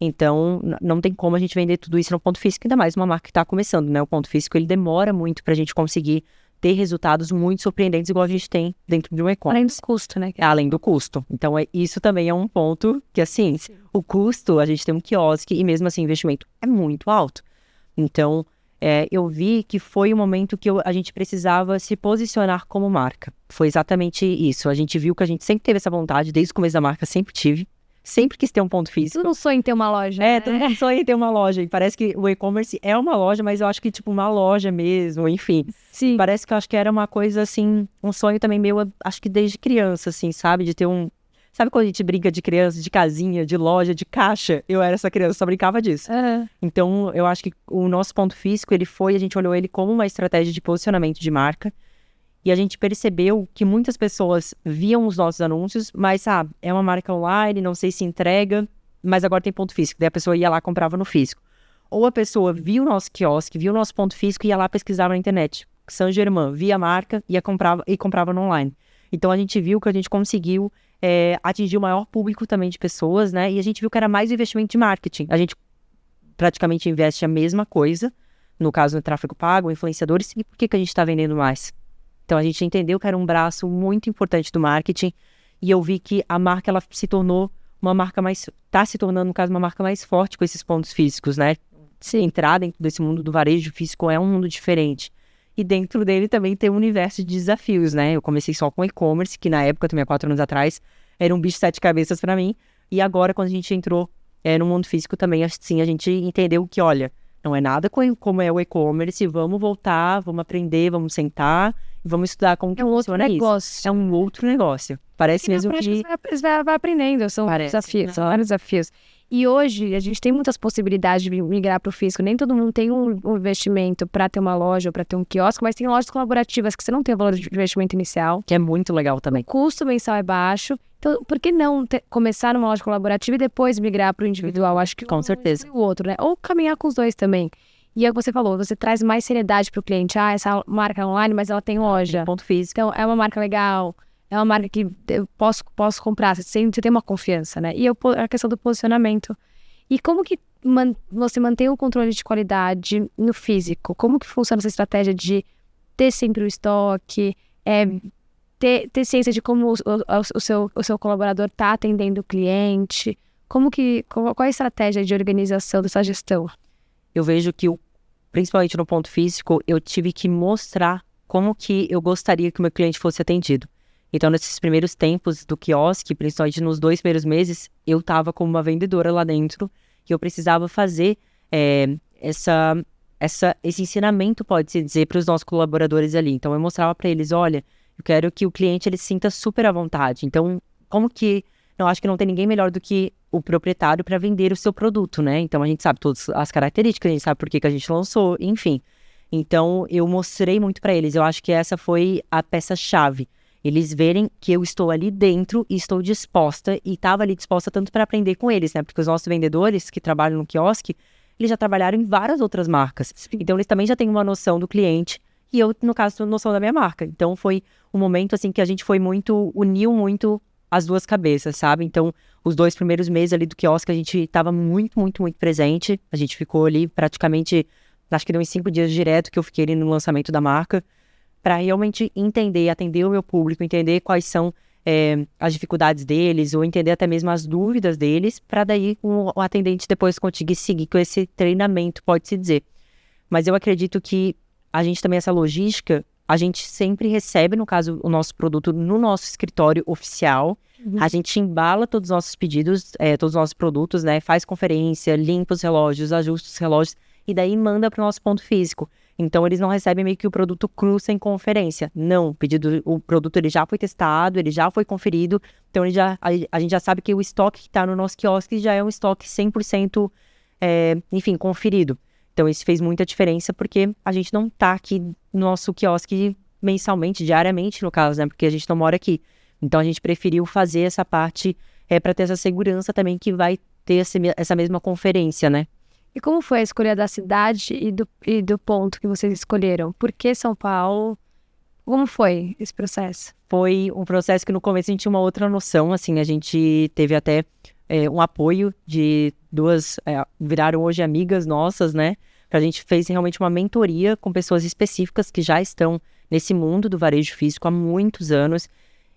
Então não tem como a gente vender tudo isso no ponto físico, ainda mais uma marca que está começando, né? O ponto físico, ele demora muito para a gente conseguir ter resultados muito surpreendentes, igual a gente tem dentro de um e-commerce. Além do custo, né? Além do custo. Então, isso também é um ponto que, assim, sim, o custo, a gente tem um quiosque e mesmo assim o investimento é muito alto. Então, eu vi que foi o momento que a gente precisava se posicionar como marca. Foi exatamente isso. A gente viu que a gente sempre teve essa vontade, desde o começo da marca, sempre tive. Sempre quis ter um ponto físico. Tu não sonha em ter uma loja, né? Tu não sonha em ter uma loja. E parece que o e-commerce é uma loja, mas eu acho que, tipo, uma loja mesmo, enfim. Sim. Parece que eu acho que era uma coisa, assim, um sonho também meu, acho que desde criança, assim, sabe? De ter um... Sabe quando a gente brinca de criança, de casinha, de loja, de caixa? Eu era essa criança, só brincava disso. Então, eu acho que o nosso ponto físico, a gente olhou ele como uma estratégia de posicionamento de marca. E a gente percebeu que muitas pessoas viam os nossos anúncios, mas, é uma marca online, não sei se entrega, mas agora tem ponto físico. Daí a pessoa ia lá e comprava no físico. Ou a pessoa via o nosso quiosque, via o nosso ponto físico e ia lá pesquisava na internet. Saint-Germain, via a marca e comprava no online. Então a gente viu que a gente conseguiu atingir o maior público também de pessoas, né? E a gente viu que era mais investimento de marketing. A gente praticamente investe a mesma coisa, no caso do tráfego pago, influenciadores, e por que a gente está vendendo mais? Então, a gente entendeu que era um braço muito importante do marketing e eu vi que a marca, ela se tornou uma marca está se tornando, no caso, uma marca mais forte com esses pontos físicos, né? Se entrar dentro desse mundo do varejo físico é um mundo diferente. E dentro dele também tem um universo de desafios, né? Eu comecei só com e-commerce, que na época, também há 4 anos atrás, era um bicho de 7 cabeças para mim. E agora, quando a gente entrou no mundo físico também, assim, a gente entendeu que, olha, não é nada como é o e-commerce, vamos voltar, vamos aprender, vamos sentar e vamos estudar como que funciona isso. É um outro negócio. Parece mesmo que... Você vai aprendendo, são desafios, são vários desafios. E hoje a gente tem muitas possibilidades de migrar para o físico. Nem todo mundo tem um investimento para ter uma loja ou para ter um quiosque, mas tem lojas colaborativas que você não tem o valor de investimento inicial. Que é muito legal também. O custo mensal é baixo. Então, por que não começar numa loja colaborativa e depois migrar para o individual? Acho que Com certeza. O outro, né? Ou caminhar com os dois também. E é o que você falou, você traz mais seriedade para o cliente. Essa marca é online, mas ela tem loja. Tem ponto físico. Então, é uma marca legal. É uma marca que eu posso comprar. Você tem uma confiança, né? E a questão do posicionamento. E como que você mantém o controle de qualidade no físico? Como que funciona essa estratégia de ter sempre o estoque, ter ciência de como o seu colaborador está atendendo o cliente? Qual é a estratégia de organização dessa gestão? Eu vejo que, principalmente no ponto físico, eu tive que mostrar como que eu gostaria que o meu cliente fosse atendido. Então, nesses primeiros tempos do quiosque, principalmente nos 2 primeiros meses, eu estava como uma vendedora lá dentro, que eu precisava fazer esse ensinamento, pode-se dizer, para os nossos colaboradores ali. Então, eu mostrava para eles, olha, eu quero que o cliente ele se sinta super à vontade. Então, eu acho que não tem ninguém melhor do que o proprietário para vender o seu produto, né? Então, a gente sabe todas as características, a gente sabe por que a gente lançou, enfim. Então, eu mostrei muito para eles. Eu acho que essa foi a peça-chave. Eles verem que eu estou ali dentro e estou disposta, e estava ali disposta tanto para aprender com eles, né? Porque os nossos vendedores que trabalham no quiosque, eles já trabalharam em várias outras marcas. Então, eles também já têm uma noção do cliente, e eu, no caso, tenho noção da minha marca. Então, foi um momento, assim, que a gente uniu muito as duas cabeças, sabe? Então, os 2 primeiros meses ali do quiosque, a gente estava muito, muito, muito presente. A gente ficou ali praticamente, acho que deu uns 5 dias direto que eu fiquei ali no lançamento da marca, para realmente entender, atender o meu público, entender quais são as dificuldades deles, ou entender até mesmo as dúvidas deles, para daí o atendente depois conseguir seguir com esse treinamento, pode-se dizer. Mas eu acredito que a gente também, essa logística, a gente sempre recebe, no caso, o nosso produto no nosso escritório oficial. A gente embala todos os nossos pedidos, todos os nossos produtos, né? Faz conferência, limpa os relógios, ajusta os relógios, e daí manda para o nosso ponto físico. Então, eles não recebem meio que o produto cru sem conferência. Não, o produto ele já foi testado, ele já foi conferido. Então, a gente já sabe que o estoque que está no nosso quiosque já é um estoque 100%, enfim, conferido. Então, isso fez muita diferença, porque a gente não está aqui no nosso quiosque mensalmente, diariamente, no caso, né? Porque a gente não mora aqui. Então, a gente preferiu fazer essa parte para ter essa segurança também que vai ter essa mesma conferência, né? E como foi a escolha da cidade e do ponto que vocês escolheram? Por que São Paulo? Como foi esse processo? Foi um processo que no começo a gente tinha uma outra noção, assim, a gente teve até um apoio de 2, viraram hoje amigas nossas, né? A gente fez realmente uma mentoria com pessoas específicas que já estão nesse mundo do varejo físico há muitos anos.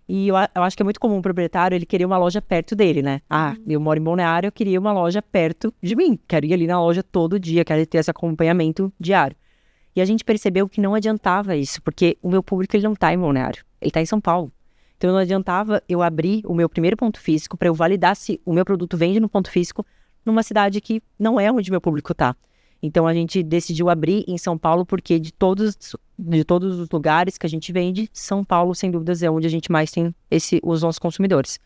E eu acho que é muito comum o proprietário, ele querer uma loja perto dele, né? Eu moro em Balneário, eu queria uma loja perto de mim. Quero ir ali na loja todo dia, quero ter esse acompanhamento diário. E a gente percebeu que não adiantava isso, porque o meu público ele não está em Balneário, ele está em São Paulo. Então não adiantava eu abrir o meu primeiro ponto físico para eu validar se o meu produto vende no ponto físico numa cidade que não é onde meu público está. Então, a gente decidiu abrir em São Paulo, porque de todos os lugares que a gente vende, São Paulo, sem dúvidas, é onde a gente mais tem os nossos consumidores.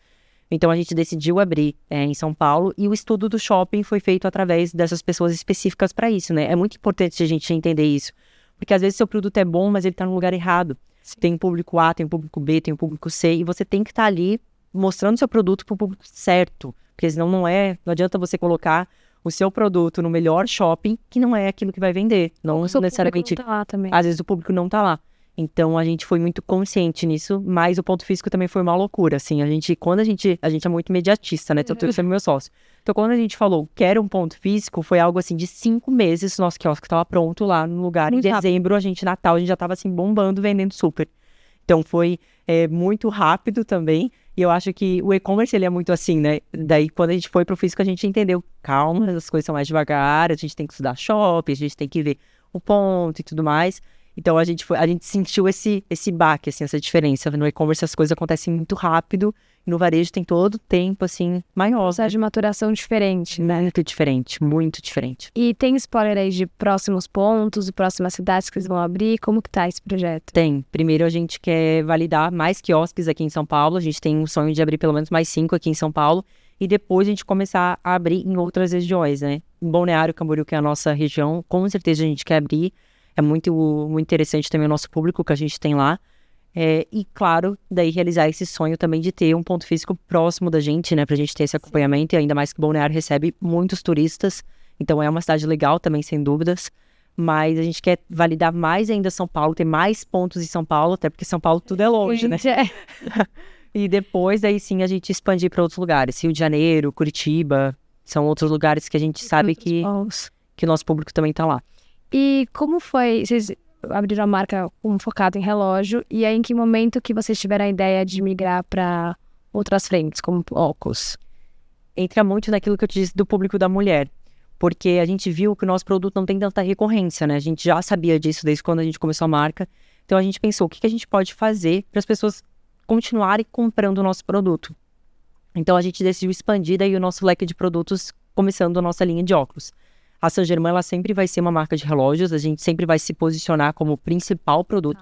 Então, a gente decidiu abrir em São Paulo, e o estudo do shopping foi feito através dessas pessoas específicas para isso, né? É muito importante a gente entender isso, porque às vezes seu produto é bom, mas ele está no lugar errado. Tem público A, tem público B, tem público C, e você tem que estar ali mostrando seu produto para o público certo, porque senão não adianta você colocar o seu produto no melhor shopping, que não é aquilo que vai vender. Não necessariamente. Não tá lá também. Às vezes o público não tá lá. Então a gente foi muito consciente nisso, mas o ponto físico também foi uma loucura, assim. Quando a gente é muito imediatista, né? Então eu sendo meu sócio. Então quando a gente falou quero um ponto físico, foi algo assim de 5 meses, o nosso quiosque estava pronto lá no lugar. Muito em dezembro, Natal, a gente já tava assim bombando, vendendo super. Então foi muito rápido também. E eu acho que o e-commerce, ele é muito assim, né? Daí, quando a gente foi pro físico, a gente entendeu. Calma, as coisas são mais devagar, a gente tem que estudar shopping, a gente tem que ver o ponto e tudo mais. Então, a gente sentiu esse baque, assim, essa diferença. No e-commerce, as coisas acontecem muito rápido. E no varejo, tem todo o tempo, assim, maior. Processo de maturação diferente, né? Muito diferente, muito diferente. E tem spoiler aí de próximos pontos, de próximas cidades que eles vão abrir? Como que tá esse projeto? Tem. Primeiro, a gente quer validar mais quiosques aqui em São Paulo. A gente tem um sonho de abrir pelo menos mais 5 aqui em São Paulo. e depois a gente começar a abrir em outras regiões, né? Em Balneário Camboriú, que é a nossa região, com certeza a gente quer abrir. É muito, muito interessante também o nosso público que a gente tem lá. E, claro, daí realizar esse sonho também de ter um ponto físico próximo da gente, né? Pra gente ter esse acompanhamento, e ainda mais que Balneário recebe muitos turistas. Então é uma cidade legal também, sem dúvidas. Mas a gente quer validar mais ainda São Paulo, ter mais pontos em São Paulo, até porque São Paulo tudo é longe, né? E depois, daí sim, a gente expandir para outros lugares. Rio de Janeiro, Curitiba, são outros lugares que a gente sabe que o nosso público também tá lá. E como foi? Vocês abriram a marca focado em relógio, e aí em que momento que vocês tiveram a ideia de migrar para outras frentes, como óculos? Entra muito naquilo que eu te disse do público da mulher, porque a gente viu que o nosso produto não tem tanta recorrência, né? A gente já sabia disso desde quando a gente começou a marca. Então a gente pensou, o que a gente pode fazer para as pessoas continuarem comprando o nosso produto? Então a gente decidiu expandir daí o nosso leque de produtos, começando a nossa linha de óculos. A Saint Germain, ela sempre vai ser uma marca de relógios, a gente sempre vai se posicionar como principal produto,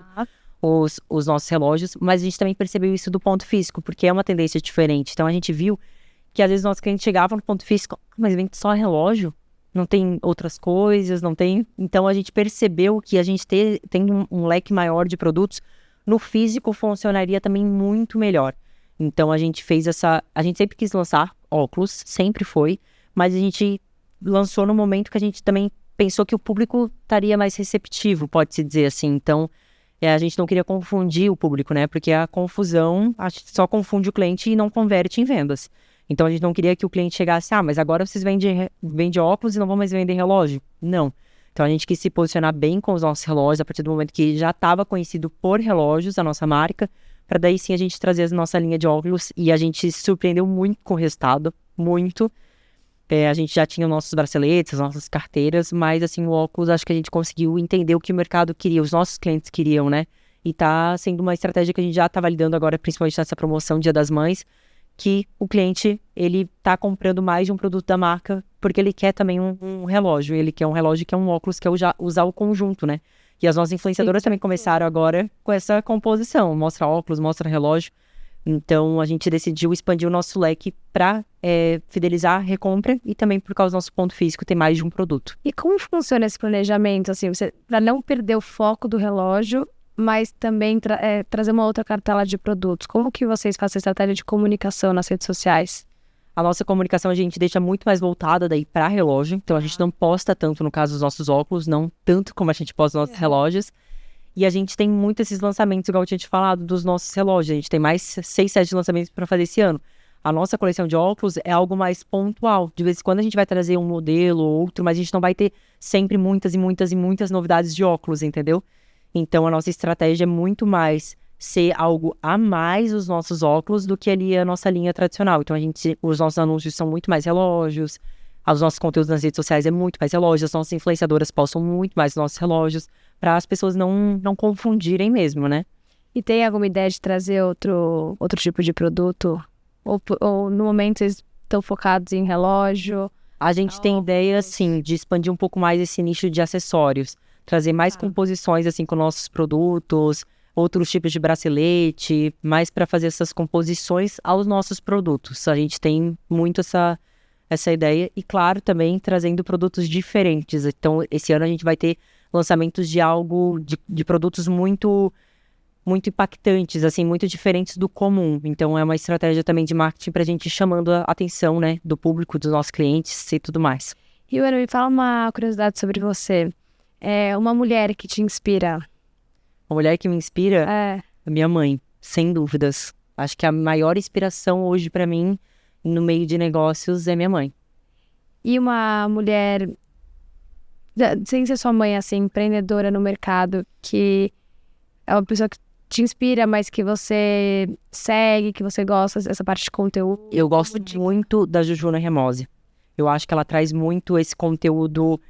os nossos relógios, mas a gente também percebeu isso do ponto físico, porque é uma tendência diferente. Então a gente viu que às vezes nossos clientes chegavam no ponto físico, mas vende só relógio? Não tem outras coisas, não tem... Então a gente percebeu que a gente tem um leque maior de produtos, no físico funcionaria também muito melhor. Então a gente fez a gente sempre quis lançar óculos, sempre foi, mas a gente lançou no momento que a gente também pensou que o público estaria mais receptivo, pode-se dizer assim. Então, a gente não queria confundir o público, né? Porque a confusão só confunde o cliente e não converte em vendas. Então, a gente não queria que o cliente chegasse, mas agora vocês vendem óculos e não vão mais vender relógio. Não. Então, a gente quis se posicionar bem com os nossos relógios, a partir do momento que já estava conhecido por relógios, a nossa marca, para daí sim a gente trazer a nossa linha de óculos, e a gente se surpreendeu muito com o resultado, muito. A gente já tinha os nossos braceletes, as nossas carteiras, mas assim, o óculos, acho que a gente conseguiu entender o que o mercado queria, os nossos clientes queriam, né? E tá sendo uma estratégia que a gente já tá validando agora, principalmente nessa promoção Dia das Mães, que o cliente, ele tá comprando mais de um produto da marca, porque ele quer também um relógio, ele quer um relógio que é um óculos, que é usar o conjunto, né? E as nossas influenciadoras também começaram agora com essa composição, mostra óculos, mostra relógio. Então, a gente decidiu expandir o nosso leque para fidelizar a recompra e também por causa do nosso ponto físico ter mais de um produto. E como funciona esse planejamento, assim, para não perder o foco do relógio, mas também trazer uma outra cartela de produtos? Como que vocês fazem a estratégia de comunicação nas redes sociais? A nossa comunicação a gente deixa muito mais voltada daí para relógio, então a gente não posta tanto, no caso dos nossos óculos, não tanto como a gente posta nos nossos relógios. E a gente tem muito esses lançamentos, igual eu tinha te falado, dos nossos relógios. A gente tem mais 6, 7 lançamentos para fazer esse ano. A nossa coleção de óculos é algo mais pontual. De vez em quando a gente vai trazer um modelo ou outro, mas a gente não vai ter sempre muitas e muitas e muitas novidades de óculos, entendeu? Então a nossa estratégia é muito mais ser algo a mais os nossos óculos do que ali a nossa linha tradicional. Então os nossos anúncios são muito mais relógios, os nossos conteúdos nas redes sociais é muito mais relógios, as nossas influenciadoras postam muito mais os nossos relógios, para as pessoas não confundirem mesmo, né? E tem alguma ideia de trazer outro tipo de produto? Ou no momento vocês estão focados em relógio? A gente tem ideia, sim, de expandir um pouco mais esse nicho de acessórios. Trazer mais composições, assim, com nossos produtos, outros tipos de bracelete, mais para fazer essas composições aos nossos produtos. A gente tem muito essa ideia e, claro, também trazendo produtos diferentes. Então, esse ano a gente vai ter lançamentos de produtos muito, muito impactantes, assim, muito diferentes do comum. Então, é uma estratégia também de marketing para a gente ir chamando a atenção, né, do público, dos nossos clientes e tudo mais. E, Ana, me fala uma curiosidade sobre você. Uma mulher que te inspira? Uma mulher que me inspira? A minha mãe, sem dúvidas. Acho que a maior inspiração hoje para mim, no meio de negócios, é minha mãe. E uma mulher, sem ser sua mãe, assim, empreendedora no mercado, que é uma pessoa que te inspira, mas que você segue, que você gosta dessa parte de conteúdo? Eu gosto muito da Jujuna Remose. Eu acho que ela traz muito esse conteúdo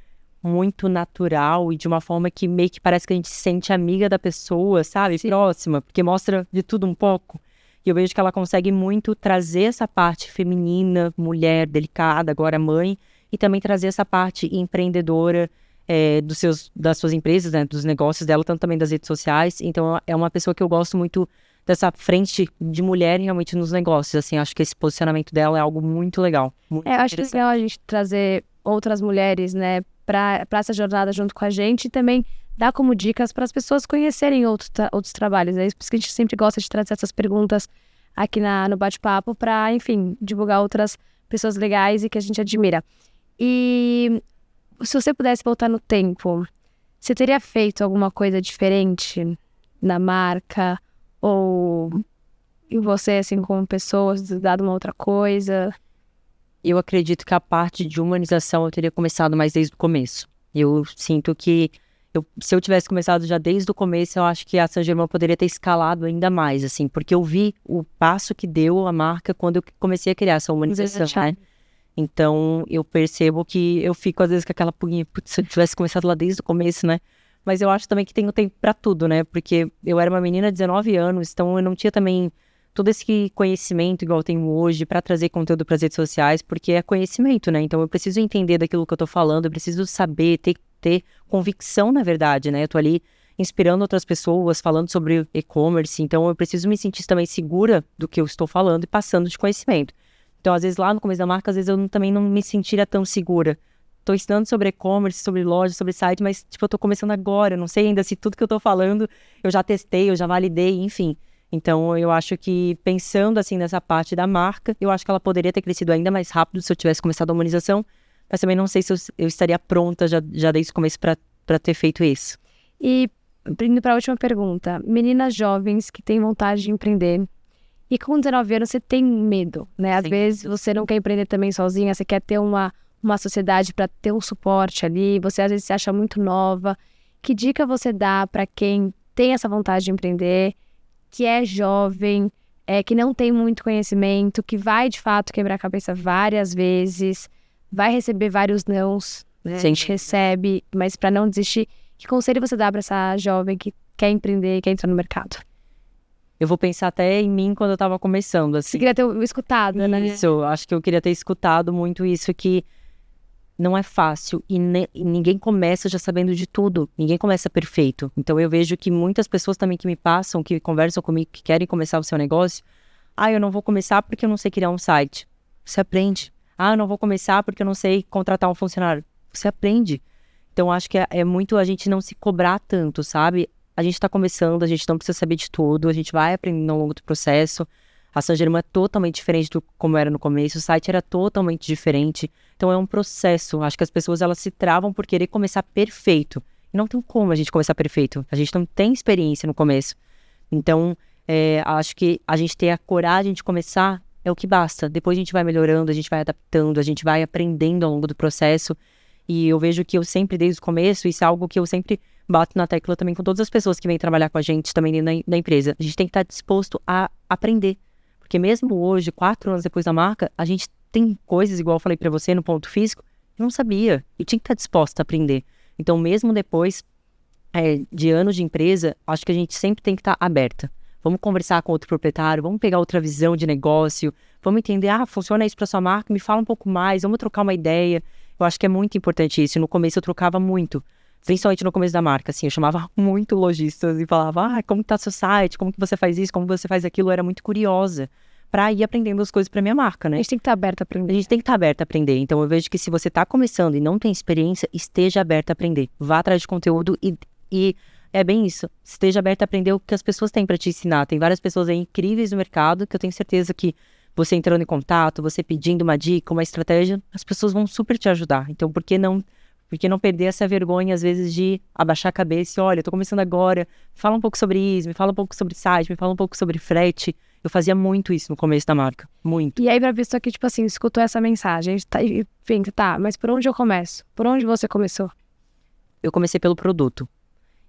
muito natural e de uma forma que meio que parece que a gente se sente amiga da pessoa, sabe? Sim. Próxima, porque mostra de tudo um pouco. E eu vejo que ela consegue muito trazer essa parte feminina, mulher, delicada, agora mãe, e também trazer essa parte empreendedora das suas empresas, né, dos negócios dela, tanto também das redes sociais. Então é uma pessoa que eu gosto muito dessa frente de mulher realmente nos negócios, assim, acho que esse posicionamento dela é algo muito legal. Muito acho que é legal a gente trazer outras mulheres, né, para essa jornada junto com a gente e também dar como dicas para as pessoas conhecerem outros trabalhos. É isso por isso que a gente sempre gosta de trazer essas perguntas aqui no bate-papo para, enfim, divulgar outras pessoas legais e que a gente admira. E se você pudesse voltar no tempo, você teria feito alguma coisa diferente na marca? Ou em você, assim, como pessoa, dado uma outra coisa? Eu acredito que a parte de humanização eu teria começado mais desde o começo. Eu sinto que se eu tivesse começado já desde o começo, eu acho que a Saint Germain poderia ter escalado ainda mais, assim, porque eu vi o passo que deu a marca quando eu comecei a criar essa humanização, né? Então, eu percebo que eu fico, às vezes, com aquela pulguinha, putz, se eu tivesse começado lá desde o começo, né? Mas eu acho também que tenho tempo pra tudo, né? Porque eu era uma menina de 19 anos, então eu não tinha também todo esse conhecimento igual eu tenho hoje pra trazer conteúdo pras redes sociais, porque é conhecimento, né? Então eu preciso entender daquilo que eu tô falando, eu preciso saber, ter convicção, na verdade, né? Eu tô ali inspirando outras pessoas, falando sobre e-commerce, então eu preciso me sentir também segura do que eu estou falando e passando de conhecimento. Então, às vezes, lá no começo da marca, às vezes eu também não me sentiria tão segura. Tô ensinando sobre e-commerce, sobre loja, sobre site, mas, tipo, eu tô começando agora, eu não sei ainda se tudo que eu tô falando eu já testei, eu já validei, enfim. Então, eu acho que, pensando, assim, nessa parte da marca, eu acho que ela poderia ter crescido ainda mais rápido se eu tivesse começado a humanização, mas também não sei se eu estaria pronta já desde o começo pra ter feito isso. E, indo pra última pergunta, meninas jovens que têm vontade de empreender, e com 19 anos você tem medo, né? Às vezes você não quer empreender também sozinha, você quer ter uma sociedade para ter um suporte ali, você às vezes se acha muito nova. Que dica você dá para quem tem essa vontade de empreender, que é jovem, que não tem muito conhecimento, que vai de fato quebrar a cabeça várias vezes, vai receber vários nãos, né? A gente recebe, mas para não desistir, que conselho você dá para essa jovem que quer empreender, quer entrar no mercado? Eu vou pensar até em mim quando eu tava começando, assim. Você queria ter escutado, né? Isso, acho que eu queria ter escutado muito isso, que não é fácil e ninguém começa já sabendo de tudo, ninguém começa perfeito. Então eu vejo que muitas pessoas também que me passam, que conversam comigo, que querem começar o seu negócio, eu não vou começar porque eu não sei criar um site. Você aprende. Eu não vou começar porque eu não sei contratar um funcionário. Você aprende. Então acho que é muito a gente não se cobrar tanto, sabe? A gente tá começando, a gente não precisa saber de tudo, a gente vai aprendendo ao longo do processo. A Saint Germain é totalmente diferente do como era no começo, o site era totalmente diferente. Então é um processo, acho que as pessoas elas se travam por querer começar perfeito. E não tem como a gente começar perfeito, a gente não tem experiência no começo. Então, acho que a gente ter a coragem de começar é o que basta. Depois a gente vai melhorando, a gente vai adaptando, a gente vai aprendendo ao longo do processo. E eu vejo que eu sempre, desde o começo, isso é algo que eu sempre bato na tecla também com todas as pessoas que vêm trabalhar com a gente também na empresa. A gente tem que estar disposto a aprender. Porque mesmo hoje, 4 anos depois da marca, a gente tem coisas, igual eu falei pra você, no ponto físico, eu não sabia. E tinha que estar disposto a aprender. Então, mesmo depois de anos de empresa, acho que a gente sempre tem que estar aberta. Vamos conversar com outro proprietário, vamos pegar outra visão de negócio, vamos entender, funciona isso pra sua marca, me fala um pouco mais, vamos trocar uma ideia. Eu acho que é muito importante isso. No começo eu trocava muito. Principalmente no começo da marca, assim, eu chamava muito lojistas e falava, como que tá seu site, como que você faz isso, como você faz aquilo, eu era muito curiosa pra ir aprendendo as coisas pra minha marca, né? A gente tem que estar aberto a aprender. A gente tem que estar aberto a aprender, então eu vejo que se você tá começando e não tem experiência, esteja aberto a aprender, vá atrás de conteúdo e é bem isso, esteja aberto a aprender o que as pessoas têm pra te ensinar, tem várias pessoas aí incríveis no mercado que eu tenho certeza que você entrando em contato, você pedindo uma dica, uma estratégia, as pessoas vão super te ajudar, então por que não perder essa vergonha, às vezes, de abaixar a cabeça e, olha, eu tô começando agora, me fala um pouco sobre isso, me fala um pouco sobre site, me fala um pouco sobre frete. Eu fazia muito isso no começo da marca, muito. E aí, pra visto aqui, tipo assim, escutou essa mensagem, a gente pensa, mas por onde eu começo? Por onde você começou? Eu comecei pelo produto.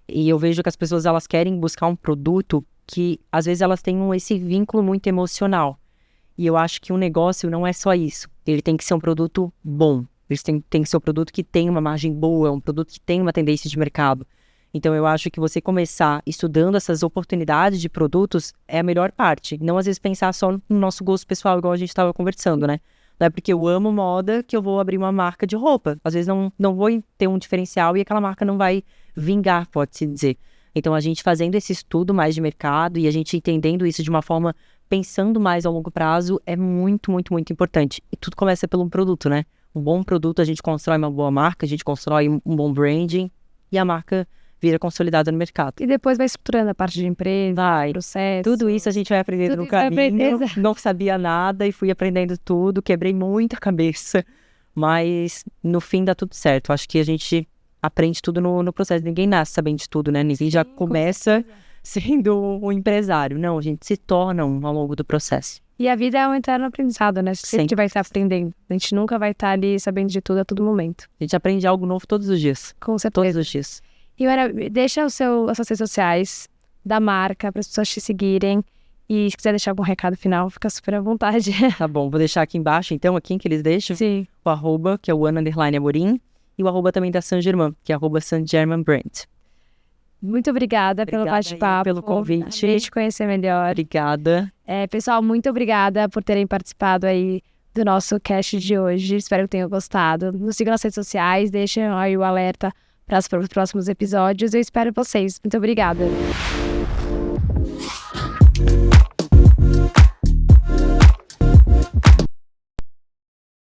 E eu vejo que as pessoas, elas querem buscar um produto que, às vezes, elas têm esse vínculo muito emocional. E eu acho que um negócio não é só isso. Ele tem que ser um produto bom. Eles têm que ser um produto que tem uma margem boa, um produto que tem uma tendência de mercado. Então, eu acho que você começar estudando essas oportunidades de produtos é a melhor parte. Não, às vezes, pensar só no nosso gosto pessoal, igual a gente estava conversando, né? Não é porque eu amo moda que eu vou abrir uma marca de roupa. Às vezes, não vou ter um diferencial e aquela marca não vai vingar, pode-se dizer. Então, a gente fazendo esse estudo mais de mercado e a gente entendendo isso de uma forma, pensando mais a longo prazo, é muito, muito, muito importante. E tudo começa pelo produto, né? Um bom produto, a gente constrói uma boa marca, a gente constrói um bom branding e a marca vira consolidada no mercado. E depois vai estruturando a parte de empresa, processo. Tudo isso a gente vai aprendendo no caminho. Não sabia nada e fui aprendendo tudo, quebrei muita cabeça. Mas no fim dá tudo certo. Acho que a gente aprende tudo no processo. Ninguém nasce sabendo de tudo, né? Ninguém já começa sendo um empresário. Não, a gente se torna ao longo do processo. E a vida é um eterno aprendizado, né? Sempre a gente vai estar aprendendo. A gente nunca vai estar ali sabendo de tudo a todo momento. A gente aprende algo novo todos os dias. Com certeza. Todos os dias. E Mara, deixa as suas redes sociais da marca para as pessoas te seguirem. E se quiser deixar algum recado final, fica super à vontade. Tá bom, vou deixar aqui embaixo, então, aqui que eles deixam. Sim. O arroba, que é o @Amorim. E o arroba também da Saint Germain, que é arroba Saint Germain Brand. Muito obrigada pelo bate-papo. Pelo convite. A gente conhecer melhor. Obrigada. Pessoal, muito obrigada por terem participado aí do nosso cast de hoje. Espero que tenham gostado. Nos sigam nas redes sociais, deixem aí o alerta para os próximos episódios. Eu espero vocês. Muito obrigada.